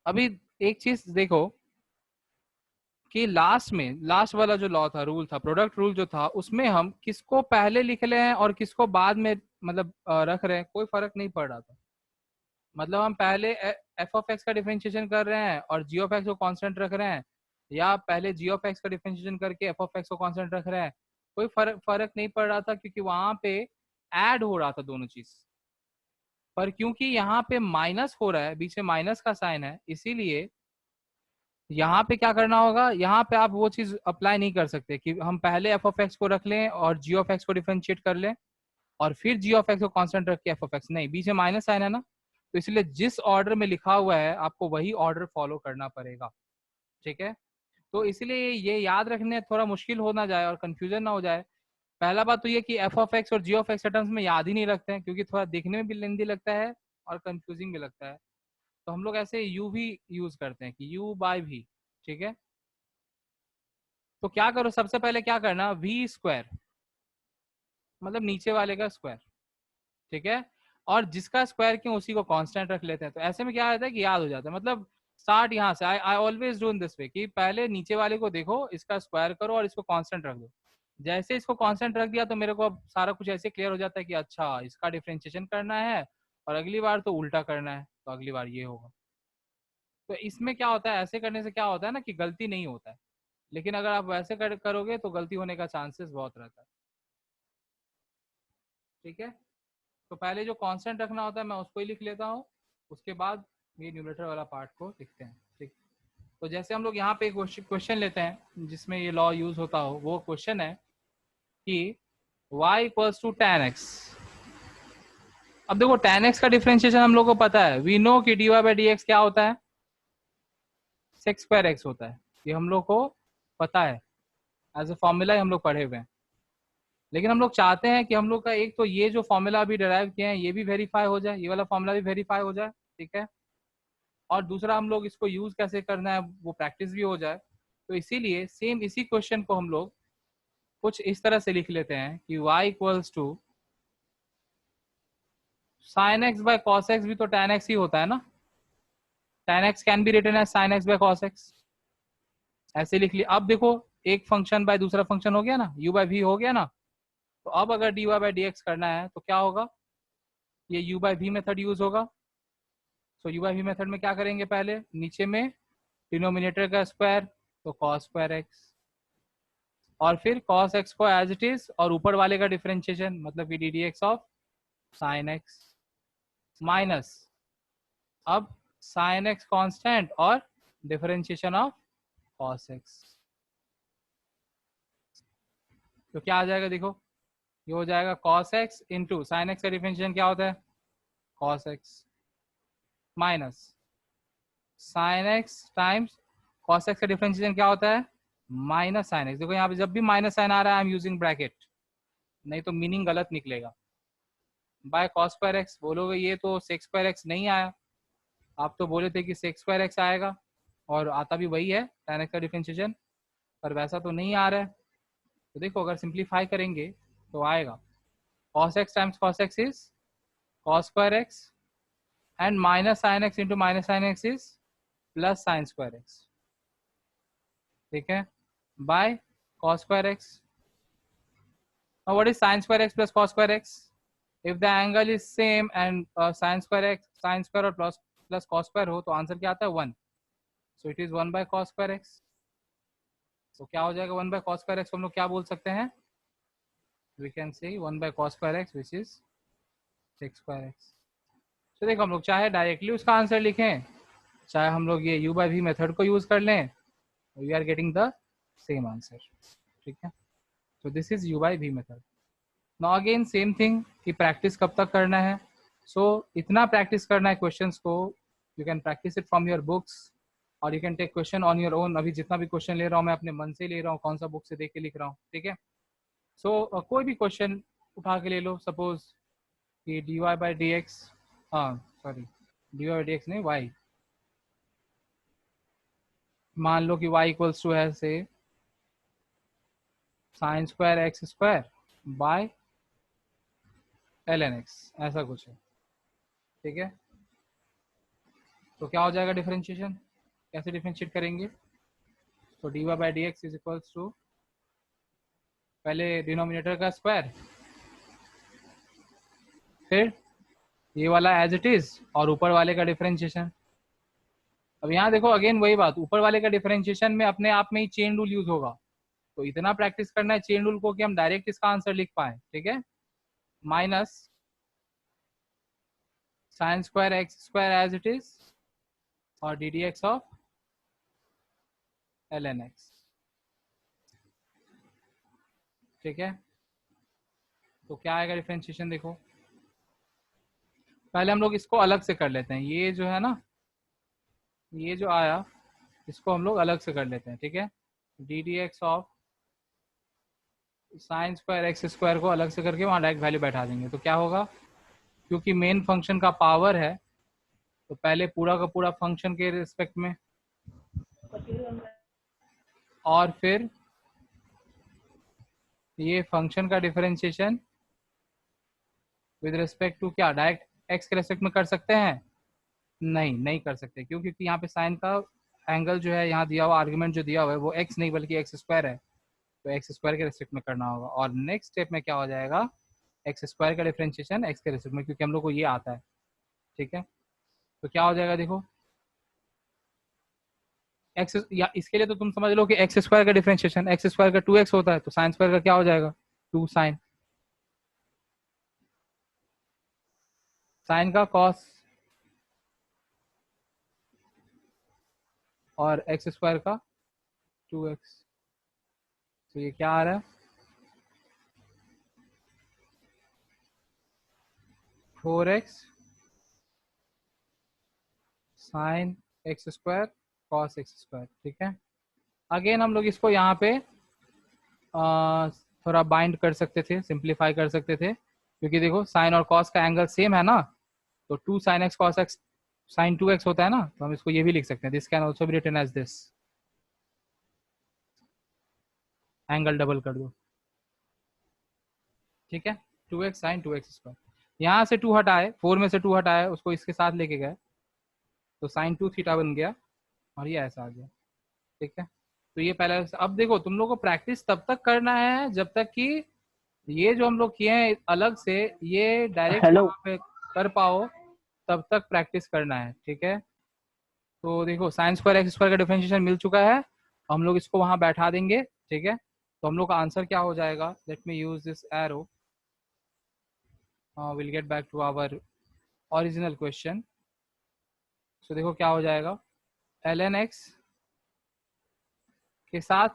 [SPEAKER 1] अभी एक चीज देखो कि लास्ट वाला जो लॉ था, रूल था, प्रोडक्ट रूल जो था, उसमें हम किसको पहले लिख रहे हैं और किसको बाद में मतलब रख रहे हैं, कोई फर्क नहीं पड़ रहा था। मतलब हम पहले एफ ऑफ एक्स का डिफरेंशिएशन कर रहे हैं और जी ऑफ एक्स को कांस्टेंट रख रहे हैं, या पहले जी ऑफ एक्स का डिफरेंशिएशन करके एफ ऑफ एक्स को कांस्टेंट रख रहे हैं, कोई फर्क नहीं पड़ रहा था, क्योंकि वहां पे ऐड हो रहा था दोनों चीज। पर क्योंकि यहाँ पे माइनस हो रहा है, बीच में माइनस का साइन है, इसीलिए यहाँ पे क्या करना होगा, यहाँ पे आप वो चीज अप्लाई नहीं कर सकते कि हम पहले एफ ऑफ एक्स को रख लें और जी ऑफ एक्स को डिफरेंशिएट कर लें और फिर जी ऑफ एक्स को कांस्टेंट रख के एफ ऑफ एक्स, नहीं, बीच में माइनस साइन है ना, तो इसलिए जिस ऑर्डर में लिखा हुआ है आपको वही ऑर्डर फॉलो करना पड़ेगा। ठीक है। तो इसलिए ये याद रखने थोड़ा मुश्किल हो ना जाए और कंफ्यूजन ना हो जाए। पहला बात तो ये कि एफ ऑफ एक्स और जी ऑफ एक्स टर्म्स में याद ही नहीं रखते हैं, क्योंकि थोड़ा देखने में भी लेंदी लगता है और कंफ्यूजिंग भी लगता है। तो हम लोग ऐसे यू भी यूज करते हैं कि यू बाय भी। ठीक है। तो क्या करो, सबसे पहले क्या करना, वी स्क्वायर मतलब नीचे वाले का स्क्वायर। ठीक है। और जिसका स्क्वायर क्यों उसी को कांस्टेंट रख लेते हैं, तो ऐसे में क्या होता है कि याद हो जाता है। मतलब स्टार्ट यहाँ से, I always do in this वे कि पहले नीचे वाले को देखो, इसका स्क्वायर करो और इसको कांस्टेंट रख दो। जैसे इसको कांस्टेंट रख दिया तो मेरे को अब सारा कुछ ऐसे क्लियर हो जाता है कि अच्छा इसका डिफरेंशिएशन करना है और अगली बार तो उल्टा करना है, तो अगली बार ये होगा। तो इसमें क्या होता है, ऐसे करने से क्या होता है ना कि गलती नहीं होता है, लेकिन अगर आप वैसे करोगे तो गलती होने का चांसेस बहुत रहता है। ठीक है। तो पहले जो कांस्टेंट रखना होता है मैं उसको ही लिख लेता हूँ, उसके बाद ये न्यूमरेटर वाला पार्ट को लिखते हैं। ठीक। तो जैसे हम लोग यहाँ पे क्वेश्चन लेते हैं जिसमें ये लॉ यूज होता हो, वो क्वेश्चन है कि y equals to tan x। अब देखो tan x का डिफरेंशिएशन हम लोग को पता है, वी नो कि dy बाई डी एक्स क्या होता है, सेक्स स्क्वायर एक्स होता है, ये हम लोग को पता है, एज ए फॉर्मूला हम लोग पढ़े हुए हैं। लेकिन हम लोग चाहते हैं कि हम लोग का एक तो ये जो फॉर्मूला अभी डिराइव किए हैं ये भी वेरीफाई हो जाए, ये वाला फॉर्मूला भी वेरीफाई हो जाए। ठीक है। और दूसरा हम लोग इसको यूज कैसे करना है वो प्रैक्टिस भी हो जाए। तो इसीलिए सेम इसी क्वेश्चन को हम लोग कुछ इस तरह से लिख लेते हैं कि y equals to sine x by cos x, भी तो tan x ही होता है ना, tan x can be written as sin x by cos x, ऐसे लिख लिया। अब देखो एक फंक्शन बाय दूसरा फंक्शन हो गया ना, u बाय v हो गया ना, तो अब अगर dy बाय dx करना है तो क्या होगा, ये u by v method use होगा। So u by v method में क्या करेंगे, पहले नीचे में डिनोमिनेटर का स्क्वायर तो cos स्क्वायर x, और फिर cos x को एज इट इज और ऊपर वाले का डिफरेंशिएशन मतलब कि D D x of sine x, minus अब साइन एक्स कांस्टेंट और डिफरेंशिएशन ऑफ cos x। तो क्या आ जाएगा देखो, ये हो जाएगा cos x into sine x का डिफरेंशिएशन क्या होता है cos x, minus sine x times cos x का डिफरेंशिएशन क्या होता है माइनस साइन एक्स। देखो यहाँ पे जब भी माइनस साइन आ रहा है आई एम यूजिंग ब्रैकेट, नहीं तो मीनिंग गलत निकलेगा। बाय cos स्क्वायर एक्स बोलोगे, ये तो sec स्क्वायर एक्स नहीं आया, आप तो बोले थे कि sec स्क्वायर एक्स आएगा और आता भी वही है tan x का डिफरेंशिएशन, पर वैसा तो नहीं आ रहा है। तो देखो अगर सिंप्लीफाई करेंगे तो आएगा cos x times cos x is cos square x and minus sine x into minus sine x is plus sine square x. ठीक है। By cos square x. Now what is sin square x plus cos square x? If the angle is same and sin square x, sin square or plus cos square हो तो answer क्या आता है 1. So it is 1 by cos square x. तो क्या हो जाएगा 1 by cos square x, हम लोग क्या बोल सकते हैं, we can say 1 by cos square x which is sec square x. तो देखो हम लोग चाहे डायरेक्टली उसका आंसर लिखें, चाहे हम लोग ये u बाई वी मेथड को यूज कर लें, we are getting the same answer. ठीक है, तो this is u by v method. Now again same thing कि प्रैक्टिस कब तक करना है. सो इतना प्रैक्टिस करना है क्वेश्चंस को, you can practice it from your books और you can take question on your own. अभी जितना भी क्वेश्चन ले रहा हूँ मैं अपने मन से ले रहा हूँ, कौन सा बुक से देख के लिख रहा हूँ. ठीक है, सो कोई भी क्वेश्चन उठा के ले लो. सपोज कि D Y by D X, हाँ sorry D Y by D X नहीं वाई, मान लो कि y इक्वल्स टू है से sine square x square by l N x, ऐसा कुछ है. ठीक है, तो क्या हो जाएगा डिफरेंशिएशन, कैसे डिफरेंशिएट करेंगे. तो d Y by D x is equals to पहले डिनोमिनेटर का स्क्वायर, फिर ये वाला एज इट इज और ऊपर वाले का डिफरेंशिएशन. अब यहाँ देखो अगेन वही बात, ऊपर वाले का डिफरेंशिएशन में अपने आप में ही चेन रूल यूज होगा. तो इतना प्रैक्टिस करना है चेन रूल को कि हम डायरेक्ट इसका आंसर लिख पाए. ठीक है, minus sine square x square as it is और D D x of L N x. ठीक है, तो क्या आएगा डिफरेंशिएशन देखो. पहले हम लोग इसको अलग से कर लेते हैं, ये जो है ना, ये जो आया इसको हम लोग अलग से कर लेते हैं. ठीक है, D D x of sine square x square को अलग से करके वहाँ डायरेक्ट वैल्यू बैठा देंगे. तो क्या होगा, क्योंकि मेन फंक्शन का पावर है तो पहले पूरा का पूरा फंक्शन के रिस्पेक्ट में और फिर ये फंक्शन का डिफरेंशिएशन विद रिस्पेक्ट टू क्या, डायरेक्ट एक्स के रिस्पेक्ट में कर सकते हैं, नहीं कर सकते. क्यों, क्योंकि यहाँ पे साइन का एंगल जो है यहाँ दिया हुआ आर्ग्यूमेंट जो दिया हुआ है वो एक्स नहीं बल्कि एक्स स्क्वायर है. तो एक्स स्क्वायर के रिस्पेक्ट में करना होगा. और नेक्स्ट स्टेप में क्या हो जाएगा, एक्स स्क्वायर का डिफरेंशिएशन एक्स के रिस्पेक्ट में, क्योंकि हम लोग को ये आता है. ठीक है, तो क्या हो जाएगा देखो, एक्स या इसके लिए तो तुम समझ लो कि एक्स स्क्वायर का डिफरेंशिएशन, एक्स स्क्वायर का 2x होता है तो साइन स्क्वायर का क्या हो जाएगा 2 साइन, साइन का कॉस और एक्स स्क्वायर का 2x. तो ये क्या आ रहा है 4x sign X square cos X square. ठीक है, अगेन हम लोग इसको यहाँ पे थोड़ा बाइंड कर सकते थे, सिंप्लीफाई कर सकते थे, क्योंकि देखो साइन और कॉस का एंगल सेम है ना. तो 2 sine x cos x sine 2x होता है ना, तो हम इसको ये भी लिख सकते हैं, this can also be written as this, angle double कर दो. ठीक है, 2x साइन 2x स्क्वायर, यहाँ से 2 हटाए, 4 में से 2 हटाए उसको इसके साथ लेके गए तो साइन 2 थीटा बन गया और ये ऐसा आ गया. ठीक है, तो ये पहला. अब देखो तुम लोग को प्रैक्टिस तब तक करना है जब तक कि ये जो हम लोग किए हैं अलग से ये डायरेक्ट
[SPEAKER 2] हेलो
[SPEAKER 1] वहाँ पे कर पाओ, तब तक प्रैक्टिस करना है. ठीक है, तो देखो साइन स्क्वायर एक्स स्क्वायर का डिफरेंशिएशन मिल चुका है, हम लोग इसको वहां बैठा देंगे. ठीक है, तो हम लोग का आंसर क्या हो जाएगा, let me use this arrow, will get back to our original question. So देखो क्या हो जाएगा, एल एन एक्स के साथ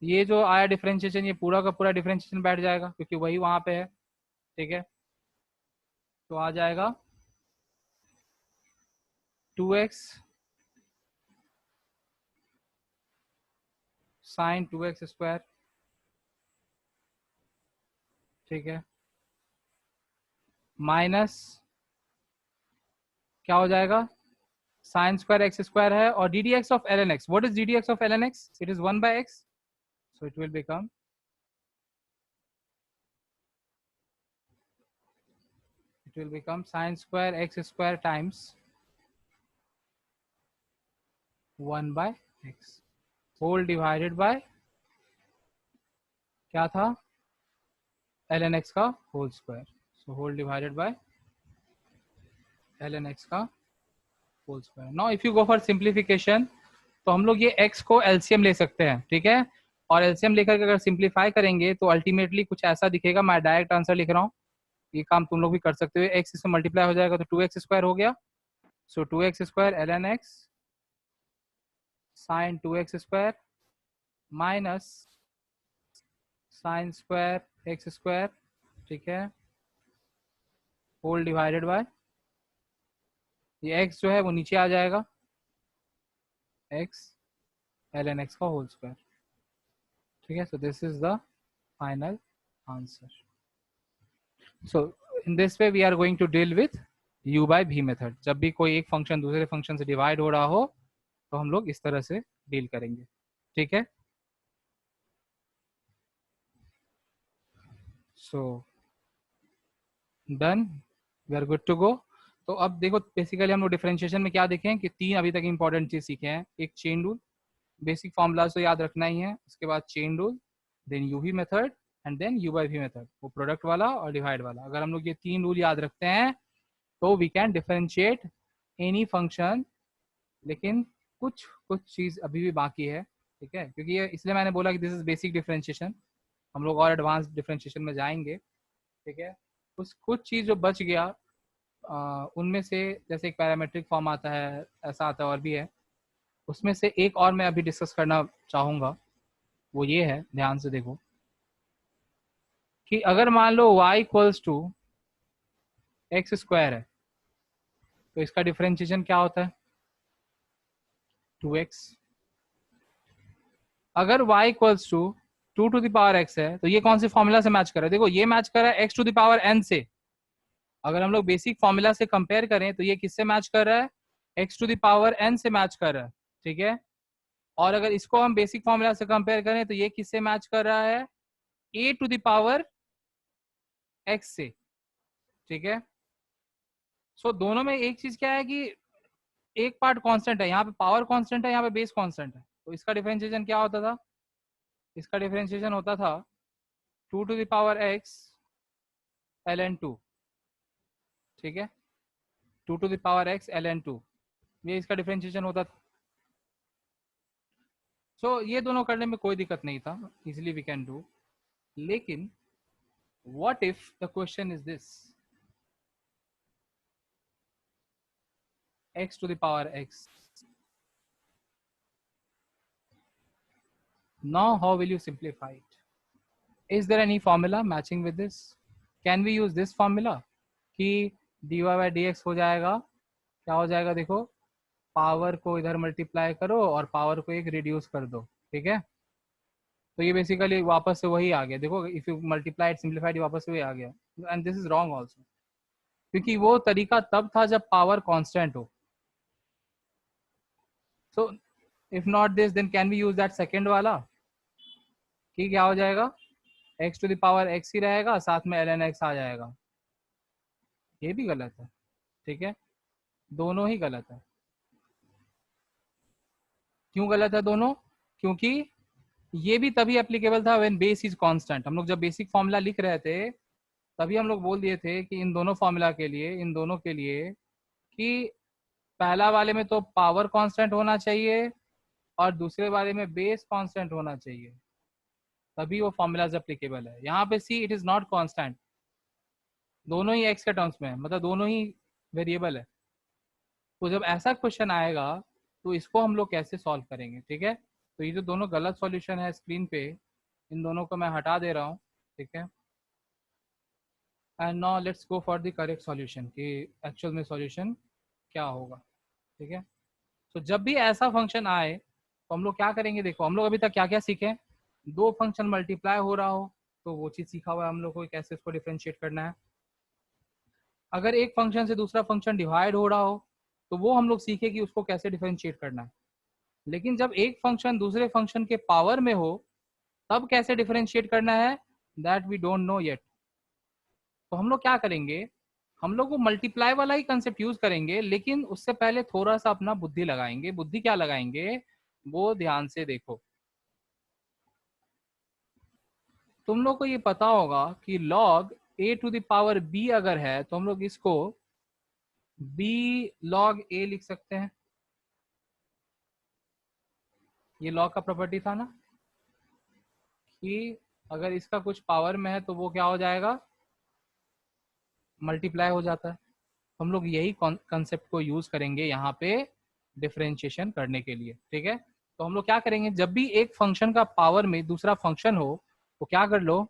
[SPEAKER 1] ये जो आया डिफरेंशिएशन ये पूरा का पूरा डिफरेंशिएशन बैठ जाएगा क्योंकि वही वहां पे है. ठीक है, तो आ जाएगा 2x साइन 2x स्क्वायर. ठीक है, माइनस क्या हो जाएगा, साइन स्क्वायर एक्स स्क्वायर है और D D x of L N x. What is D D x of L N x, it is 1 by x. So it will become sine square x square times 1 by x whole divided by क्या था l N x का whole square. So whole divided by l N x का whole square. Now if you go for simplification, तो हम लोग ये x को LCM ले सकते हैं, ठीक है, और एलसीएम लेकर के अगर सिंप्लीफाई करेंगे तो अल्टीमेटली कुछ ऐसा दिखेगा। मैं डायरेक्ट आंसर लिख रहा हूँ, ये काम तुम लोग भी कर सकते हो। x इससे मल्टीप्लाई हो जाएगा तो 2x स्क्वायर हो गया। So 2x square ln x sine 2x square minus sine square x square, ठीक है, होल डिवाइडेड बाय ये x जो है वो नीचे आ जाएगा, x ln x का होल स्क्वायर, ठीक है। So this is the final answer. So in this way we are going to deal with u by v method. जब भी कोई एक फंक्शन दूसरे फंक्शन से डिवाइड हो रहा हो तो हम लोग इस तरह से डील करेंगे, ठीक है। So done, we are good to go. तो अब देखो बेसिकली हम लोग डिफरेंशिएशन में क्या देखें कि तीन अभी तक इंपॉर्टेंट चीज सीखे हैं। एक चेन रूल, बेसिक फॉर्मूला तो याद रखना ही है, उसके बाद chain rule, then uv method and then u by v method, वो प्रोडक्ट वाला और डिवाइड वाला। अगर हम लोग ये तीन रूल याद रखते हैं तो we can differentiate any function. लेकिन कुछ कुछ चीज अभी भी बाकी है, ठीक है, क्योंकि ये इसलिए मैंने बोला कि दिस इज बेसिक डिफरेंशिएशन, हम लोग और एडवांस डिफरेंशिएशन में जाएंगे, ठीक है। कुछ चीज जो बच गया उनमें से जैसे एक पैरामेट्रिक फॉर्म आता है, ऐसा आता है और भी है, उसमें से एक और मैं अभी डिस्कस करना चाहूंगा, वो ये है, ध्यान से देखो कि अगर मान लो y equals to x square है तो इसका डिफरेंशिएशन क्या होता है, 2x। अगर y equals to 2 to the power x है तो ये कौन सी फॉर्मूला से मैच कर रहा है, देखो ये मैच कर रहा है x to the power n से। अगर हम लोग बेसिक फॉर्मूला से कंपेयर करें तो ये किससे मैच कर रहा है, x to the power n से मैच कर रहा है, ठीक है। और अगर इसको हम बेसिक फॉर्मूला से कंपेयर करें तो ये किससे मैच कर रहा है, a to the power x से, ठीक है। सो दोनों में एक चीज क्या है कि एक पार्ट कांस्टेंट है, यहाँ पे पावर कांस्टेंट है, यहाँ पे बेस कांस्टेंट है, तो इसका डिफरेंशिएशन क्या होता था, इसका डिफरेंशिएशन होता था 2 to the power x ln 2, ठीक है, 2 to the power x ln 2, ये इसका डिफरेंशिएशन होता था। सो ये दोनों करने में कोई दिक्कत नहीं था, इजिली वी कैन डू। लेकिन what if the question is this, x to the power x, now how will you simplify it? Is there any formula matching with this? Can we use this formula कि dy by dx हो जाएगा, क्या हो जाएगा, देखो power को इधर multiply करो और पावर को एक रिड्यूस कर दो, ठीक है। तो ये बेसिकली वापस से वही आ गया, देखो इफ यू मल्टीप्लाई सिंप्लीफाइड वापस से वही आ गया, and this is wrong also, क्योंकि वो तरीका तब था जब पावर कांस्टेंट हो। So if not this then can we use that second वाला कि क्या हो जाएगा, x to the power x ही रहेगा, साथ में ln x आ जाएगा। ये भी गलत है, ठीक है, दोनों ही गलत है। क्यों गलत है दोनों, क्योंकि ये भी तभी एप्लीकेबल था व्हेन बेस इज कांस्टेंट। हम लोग जब बेसिक फॉर्मूला लिख रहे थे तभी हम लोग बोल दिए थे कि इन दोनों फॉर्मूला के लिए, इन दोनों के लिए, कि पहला वाले में तो पावर कांस्टेंट होना चाहिए और दूसरे वाले में बेस कांस्टेंट होना चाहिए, तभी वो फॉर्मूलाज एप्लीकेबल है। यहाँ पे see it is not constant, दोनों ही एक्स के टर्म्स में है, मतलब दोनों ही वेरिएबल है। तो जब ऐसा क्वेश्चन आएगा तो इसको हम लोग कैसे सॉल्व करेंगे, ठीक है। तो ये जो दोनों गलत सॉल्यूशन है स्क्रीन पे, इन दोनों को मैं हटा दे रहा हूँ, ठीक है। And now let's go for the correct solution कि एक्चुअल में सॉल्यूशन क्या होगा, ठीक है। तो जब भी ऐसा फंक्शन आए तो हम लोग क्या करेंगे, देखो हम लोग अभी तक क्या क्या सीखे, दो फंक्शन मल्टीप्लाई हो रहा हो तो वो चीज़ सीखा हुआ है हम लोग को, कैसे उसको डिफ्रेंशिएट करना है। अगर एक फंक्शन से दूसरा फंक्शन डिवाइड हो रहा हो तो वो हम लोग सीखे कि उसको कैसे डिफरेंशिएट करना है। लेकिन जब एक फंक्शन दूसरे फंक्शन के पावर में हो तब कैसे डिफरेंशिएट करना है, that we don't know yet. तो हम लोग क्या करेंगे, हम लोग वो मल्टीप्लाई वाला ही कंसेप्ट यूज करेंगे, लेकिन उससे पहले थोड़ा सा अपना बुद्धि लगाएंगे। बुद्धि क्या लगाएंगे वो ध्यान से देखो। तुम लोग को ये पता होगा कि log a to the power b अगर है तो हम लोग इसको बी लॉग ए लिख सकते हैं, ये लॉग का प्रॉपर्टी था ना कि अगर इसका कुछ पावर में है तो वो क्या हो जाएगा, मल्टीप्लाई हो जाता है। हम लोग यही कॉन्सेप्ट को यूज करेंगे यहाँ पे डिफरेंशिएशन करने के लिए, ठीक है। तो हम लोग क्या करेंगे, जब भी एक फंक्शन का पावर में दूसरा फंक्शन हो तो क्या कर लो,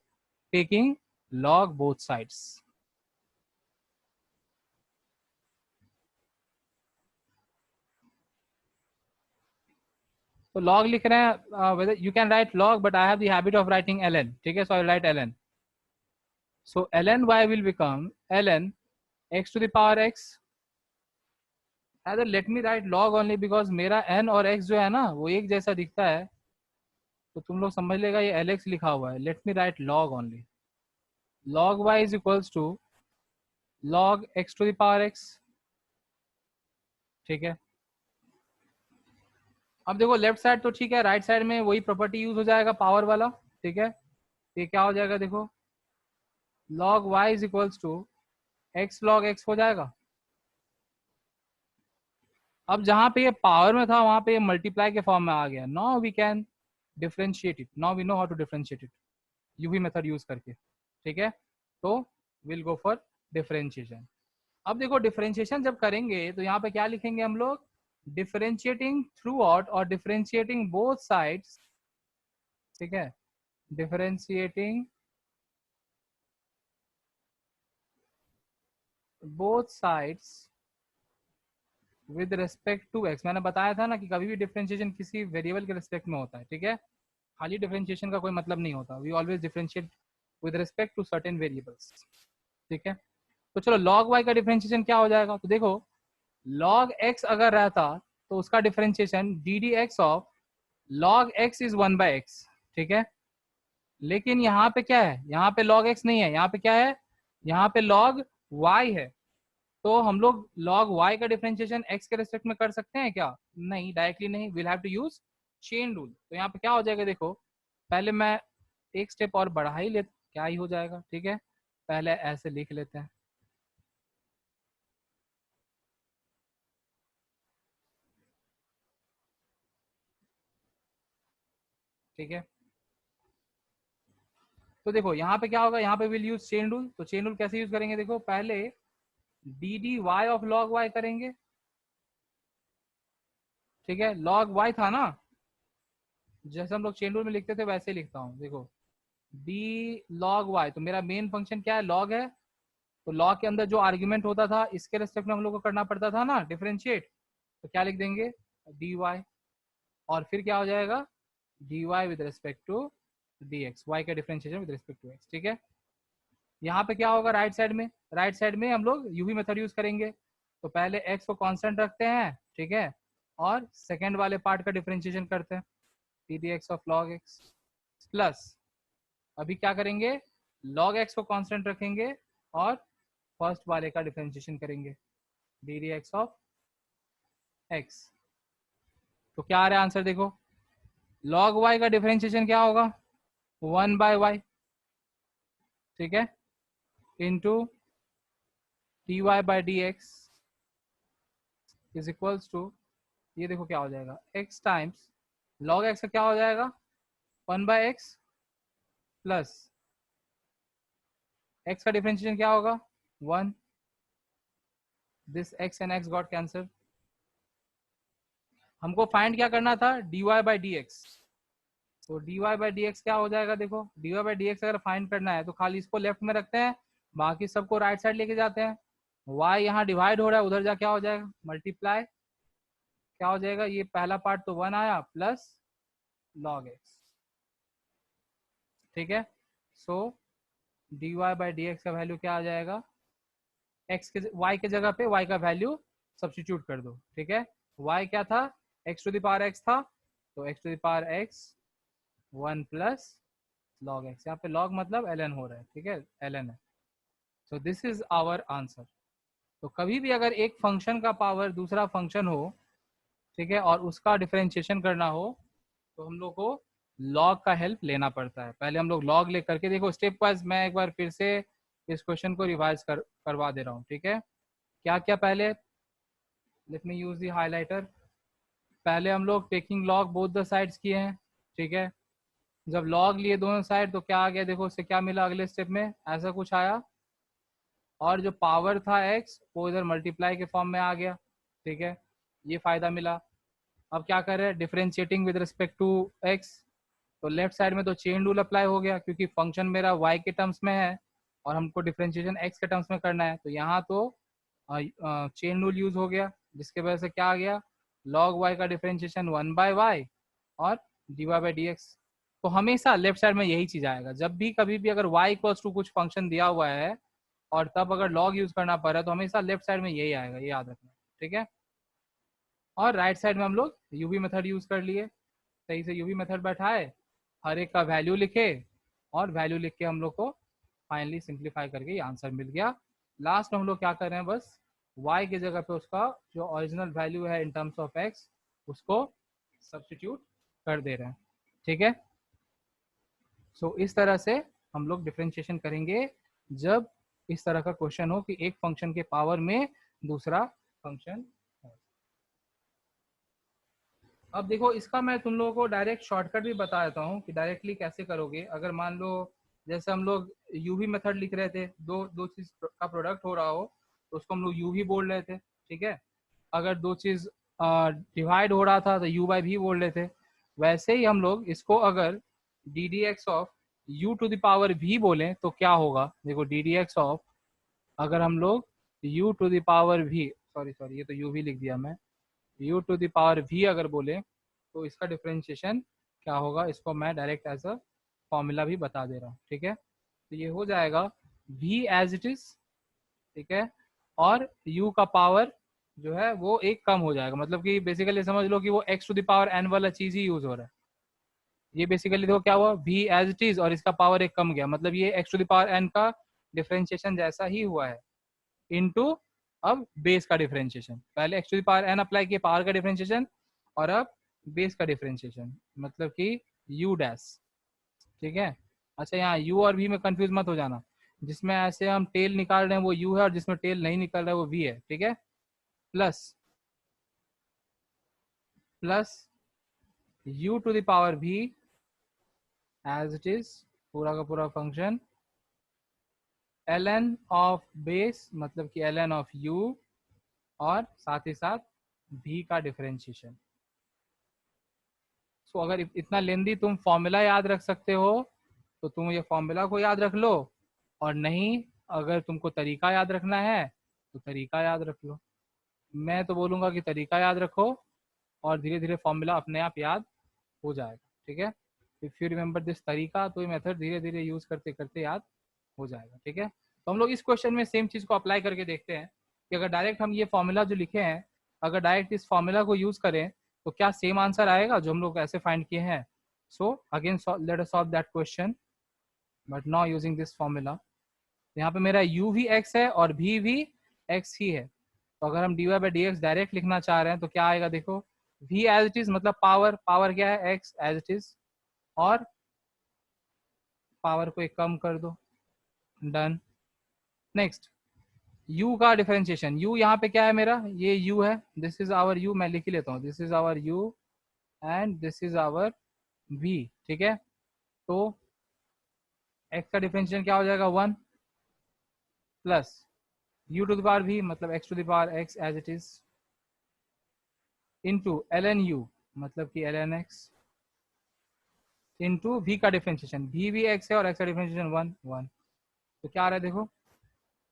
[SPEAKER 1] टेकिंग लॉग बोथ साइड्स। तो लॉग लिख रहे हैं, whether you can write log but I have the habit of writing ln, ठीक है, so I write ln। So ln y will become ln x to the power x। rather let me write log only because मेरा n और x जो है ना वो एक जैसा दिखता है, तो तुम लोग समझ लेगा ये lx लिखा हुआ है। Let me write log only, log y is equals to log x to the power x, ठीक है। अब देखो लेफ्ट साइड तो ठीक है, राइट साइड में वही प्रॉपर्टी यूज हो जाएगा पावर वाला, ठीक है। ये क्या हो जाएगा देखो, log y is equals to x log x हो जाएगा। अब जहां पे ये पावर में था वहां पे ये मल्टीप्लाई के फॉर्म में आ गया। Now we can differentiate it, now we know how to differentiate it uv method use करके, ठीक है। तो विल गो फॉर डिफरेंशिएशन। अब देखो डिफरेंशिएशन जब करेंगे तो यहाँ पे क्या लिखेंगे हम लोग, डिफरेंशिएटिंग थ्रू आउट और डिफरेंशिएटिंग बोथ साइड्स, ठीक है, differentiating both sides with respect to x. मैंने बताया था ना कि कभी भी डिफरेंशिएशन किसी वेरिएबल के रिस्पेक्ट में होता है, ठीक है। खाली डिफरेंशिएशन का कोई मतलब नहीं होता, we always differentiate with respect to certain variables, ठीक है। तो चलो log y का डिफरेंशिएशन क्या हो जाएगा, तो देखो log x अगर रहता तो उसका differentiation D D x of log x is 1/x, ठीक है। लेकिन यहाँ पे क्या है, यहाँ पे log x नहीं है, यहाँ पे क्या है, यहाँ पे log y है। तो हम लोग log y का डिफरेंशिएशन x के रेस्पेक्ट में कर सकते हैं क्या, नहीं, डायरेक्टली नहीं, will have to use chain rule. तो यहाँ पे क्या हो जाएगा देखो, पहले मैं एक स्टेप और बढ़ा ही ले, क्या ही हो जाएगा, ठीक है। पहले ऐसे लिख लेते हैं, ठीक है। तो देखो यहाँ पे क्या होगा, यहाँ पे विल यूज चेन रूल। तो चेन रूल कैसे यूज करेंगे, देखो पहले d d y of log y करेंगे, ठीक है। लॉग वाई था ना, जैसे हम लोग चेन रूल में लिखते थे वैसे ही लिखता हूँ, देखो डी लॉग वाई, तो मेरा मेन फंक्शन क्या है, लॉग है। तो लॉग के अंदर जो आर्ग्यूमेंट होता था इसके रेस्पेक्ट में हम लोग को करना पड़ता था ना डिफरेंशिएट, तो क्या लिख देंगे, डी वाई, और फिर क्या हो जाएगा, D Y with respect to D X, Y का differentiation with respect to x, ठीक है। यहाँ पे क्या होगा, राइट साइड में, राइट साइड में हम लोग यूवी मेथड यूज करेंगे। तो पहले एक्स को कांस्टेंट रखते हैं, ठीक है, और सेकंड वाले पार्ट का डिफरेंशिएशन करते हैं, T D x of log x plus, अभी क्या करेंगे, लॉग एक्स को कांस्टेंट रखेंगे और फर्स्ट वाले का डिफरेंशिएशन करेंगे, D D x of x. तो क्या आ रहा है आंसर देखो, लॉग वाई का डिफरेंशिएशन क्या होगा, 1/y, ठीक है, into d Y by D x is equals to, ये देखो क्या हो जाएगा, x टाइम्स लॉग एक्स का क्या हो जाएगा, 1/x प्लस x का डिफरेंशिएशन क्या होगा, 1, this x and x got cancel. हमको फाइंड क्या करना था, dy बाई डी एक्स। तो dy बाई डी एक्स क्या हो जाएगा, देखो dy बाई डी एक्स अगर फाइंड करना है तो खाली इसको लेफ्ट में रखते हैं, बाकी सबको राइट साइड लेके जाते हैं। y यहाँ डिवाइड हो रहा है, उधर जा क्या हो जाएगा, मल्टीप्लाई, क्या हो जाएगा, ये पहला पार्ट तो 1 आया प्लस log x, ठीक है। सो dy बाई डी एक्स का वैल्यू क्या आ जाएगा, x के y के जगह पे y का वैल्यू सब्स्टिट्यूट कर दो, ठीक है। y क्या था, x to the power x था, तो x to the power x 1 plus log x, यहाँ पे log मतलब ln हो रहा है, ठीक है, ln है। So this is our answer. तो कभी भी अगर एक फंक्शन का पावर दूसरा फंक्शन हो, ठीक है, और उसका डिफरेंशिएशन करना हो तो हम लोग को लॉग का हेल्प लेना पड़ता है। पहले हम लोग लॉग ले करके, देखो स्टेप वाइज मैं एक बार फिर से इस क्वेश्चन को रिवाइज करवा दे रहा हूँ, ठीक है। क्या क्या पहले, late me use the highlighter. पहले हम लोग taking log both the sides किए हैं, ठीक है। जब लॉग लिए दोनों साइड तो क्या आ गया देखो, उससे क्या मिला अगले स्टेप में, ऐसा कुछ आया, और जो पावर था x वो इधर मल्टीप्लाई के फॉर्म में आ गया, ठीक है, ये फायदा मिला। अब क्या कर रहे हैं, differentiating with respect to x, तो लेफ्ट साइड में तो चेन रूल अप्लाई हो गया क्योंकि फंक्शन मेरा y के टर्म्स में है और हमको डिफरेंशिएशन x के टर्म्स में करना है, तो यहाँ तो चेन रूल यूज हो गया, जिसके वजह से क्या आ गया, log y का डिफरेंशिएशन 1/y और dy/dx। तो हमेशा लेफ्ट साइड में यही चीज आएगा, जब भी कभी भी अगर y इक्वल्स टू कुछ फंक्शन दिया हुआ है और तब अगर log यूज करना पड़ रहा है तो हमेशा लेफ्ट साइड में यही आएगा, ये याद रखना, ठीक है। और राइट साइड में हम लोग यूवी मेथड यूज कर लिए, सही से यूवी मेथड बैठाए, हर एक का वैल्यू लिखे और वैल्यू लिख के हम लोग को फाइनली सिंप्लीफाई करके ये आंसर मिल गया। लास्ट में हम लोग क्या कर रहे हैं, बस y की जगह पे उसका जो ओरिजिनल वैल्यू है इन टर्म्स ऑफ x उसको सब्स्टिट्यूट कर दे रहे हैं, ठीक है। सो इस तरह से हम लोग डिफरेंशिएशन करेंगे जब इस तरह का क्वेश्चन हो कि एक फंक्शन के पावर में दूसरा फंक्शन है। अब देखो इसका मैं तुम लोगों को डायरेक्ट शॉर्टकट भी बता देता हूँ कि डायरेक्टली कैसे करोगे। अगर मान लो जैसे हम लोग यूवी मेथड लिख रहे थे, दो दो चीज का प्रोडक्ट हो रहा हो तो उसको हम लोग यूवी बोल रहे थे, ठीक है। अगर दो चीज डिवाइड हो रहा था तो यू बाई भी बोल रहे थे। वैसे ही हम लोग इसको अगर d D x of u to the power भी बोलें तो क्या होगा, देखो डी डी एक्स ऑफ अगर हम लोग u टू द पावर भी, सॉरी सॉरी ये तो u भी लिख दिया मैं, u टू द पावर भी अगर बोले तो इसका डिफरेंशिएशन क्या होगा, इसको मैं डायरेक्ट एज अ फॉर्मूला भी बता दे रहा हूँ, ठीक है। तो ये हो जाएगा v एज इट इज, ठीक है, और u का पावर जो है वो एक कम हो जाएगा, मतलब कि बेसिकली समझ लो कि वो x to the power n वाला चीज ही यूज हो रहा है। ये बेसिकली देखो क्या हुआ, v एज इट इज और इसका पावर एक कम गया, मतलब ये x to the power n का डिफरेंशिएशन जैसा ही हुआ है इनटू अब बेस का डिफरेंशिएशन। पहले x to the power n apply किया पावर का डिफरेंशिएशन और अब बेस का डिफरेंशिएशन, मतलब कि u डैश, ठीक है। अच्छा यहाँ u और v में कंफ्यूज मत हो जाना, जिसमें ऐसे हम टेल निकाल रहे हैं वो u है और जिसमें टेल नहीं निकल रहा है वो v है, ठीक है। Plus plus u to the power v as it is पूरा का पूरा फंक्शन ln ऑफ बेस मतलब कि ln ऑफ u और साथ ही साथ v का डिफरेंशिएशन। सो अगर इतना लेंदी तुम फॉर्मूला याद रख सकते हो तो तुम ये फॉर्मूला को याद रख लो, और नहीं अगर तुमको तरीका याद रखना है तो तरीका याद रख लो। मैं तो बोलूँगा कि तरीका याद रखो और धीरे धीरे फॉर्मूला अपने आप याद हो जाएगा, ठीक है। इफ़ यू रिमेंबर दिस तरीका तो ये मेथड धीरे धीरे यूज करते करते याद हो जाएगा, ठीक है। तो हम लोग इस क्वेश्चन में सेम चीज़ को अप्लाई करके देखते हैं कि अगर डायरेक्ट हम ये फॉर्मूला जो लिखे हैं अगर डायरेक्ट इस फॉर्मूला को यूज करें तो क्या सेम आंसर आएगा जो हम लोग ऐसे फाइंड किए हैं। So again let us solve that question but now using this formula. यहाँ पे मेरा u भी x है और v भी x ही है, तो अगर हम dy/dx डायरेक्ट लिखना चाह रहे हैं तो क्या आएगा देखो, v एज इट इज मतलब पावर, पावर क्या है x एज इट इज, और पावर को एक कम कर दो, डन। नेक्स्ट u का डिफरेंशिएशन, u यहाँ पे क्या है मेरा, ये u है, दिस इज आवर u, मैं लिख ही लेता हूँ, this is our u and this is our v, ठीक है। तो x का डिफरेंशिएशन क्या हो जाएगा 1 plus u to the power v मतलब x to the power x as it is into ln u मतलब कि ln x इंटू v का डिफरेंशिएशन, v भी x है और x का डिफरेंशिएशन 1 1। तो क्या आ रहा है देखो,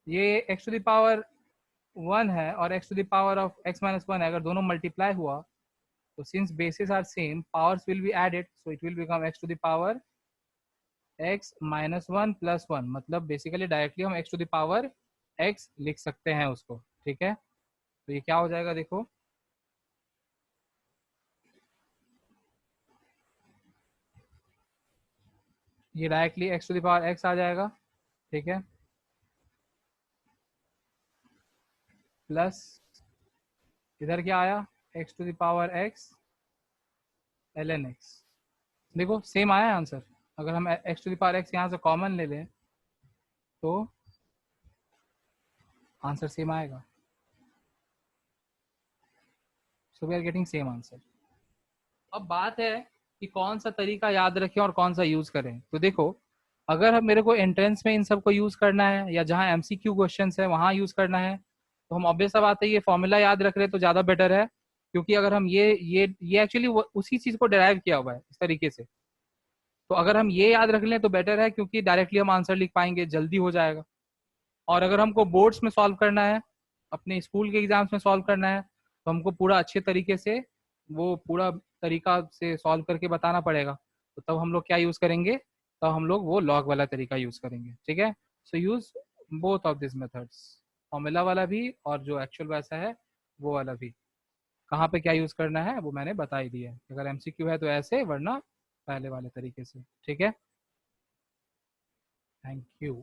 [SPEAKER 1] ये x टू द पावर 1 है और x to the power of x minus 1 है, अगर दोनों मल्टीप्लाई हुआ तो since basis are same powers will be added so it will become x to the power x minus 1 plus 1, मतलब basically directly हम x to the power x लिख सकते हैं उसको, ठीक है। तो ये क्या हो जाएगा देखो, ये directly x to the power x आ जाएगा, ठीक है, प्लस इधर क्या आया x to the power x ln x। देखो सेम आया है आंसर, अगर हम x to the power x यहाँ से कॉमन ले लें तो आंसर सेम आएगा। So we are getting same answer. अब बात है कि कौन सा तरीका याद रखें और कौन सा यूज करें। तो देखो, अगर हम मेरे को एंट्रेंस में इन सब को यूज करना है या जहाँ एमसीक्यू क्वेश्चन है वहां यूज करना है, तो हम ऑब्वियस सा बात है ये फॉर्मूला याद रख रहे तो ज्यादा बेटर है। क्योंकि अगर हम ये एक्चुअली उसी चीज को डिराइव किया हुआ है इस तरीके से, तो अगर हम ये याद रख लें तो बेटर है, क्योंकि डायरेक्टली हम आंसर लिख पाएंगे, जल्दी हो जाएगा। और अगर हमको बोर्ड्स में सॉल्व करना है, अपने स्कूल के एग्जाम्स में सॉल्व करना है, तो हमको पूरा अच्छे तरीके से वो पूरा तरीका से सॉल्व करके बताना पड़ेगा। तो तब हम लोग क्या यूज करेंगे, तब हम लोग वो लॉग वाला तरीका यूज करेंगे। ठीक है, so use both of this methods, formula वाला भी और जो एक्चुअल वैसा है वो वाला भी। कहाँ पे क्या यूज करना है वो मैंने बता ही दिया है। अगर एमसीक्यू है तो ऐसे, वरना पहले वाले तरीके से। ठीक है, थैंक यू।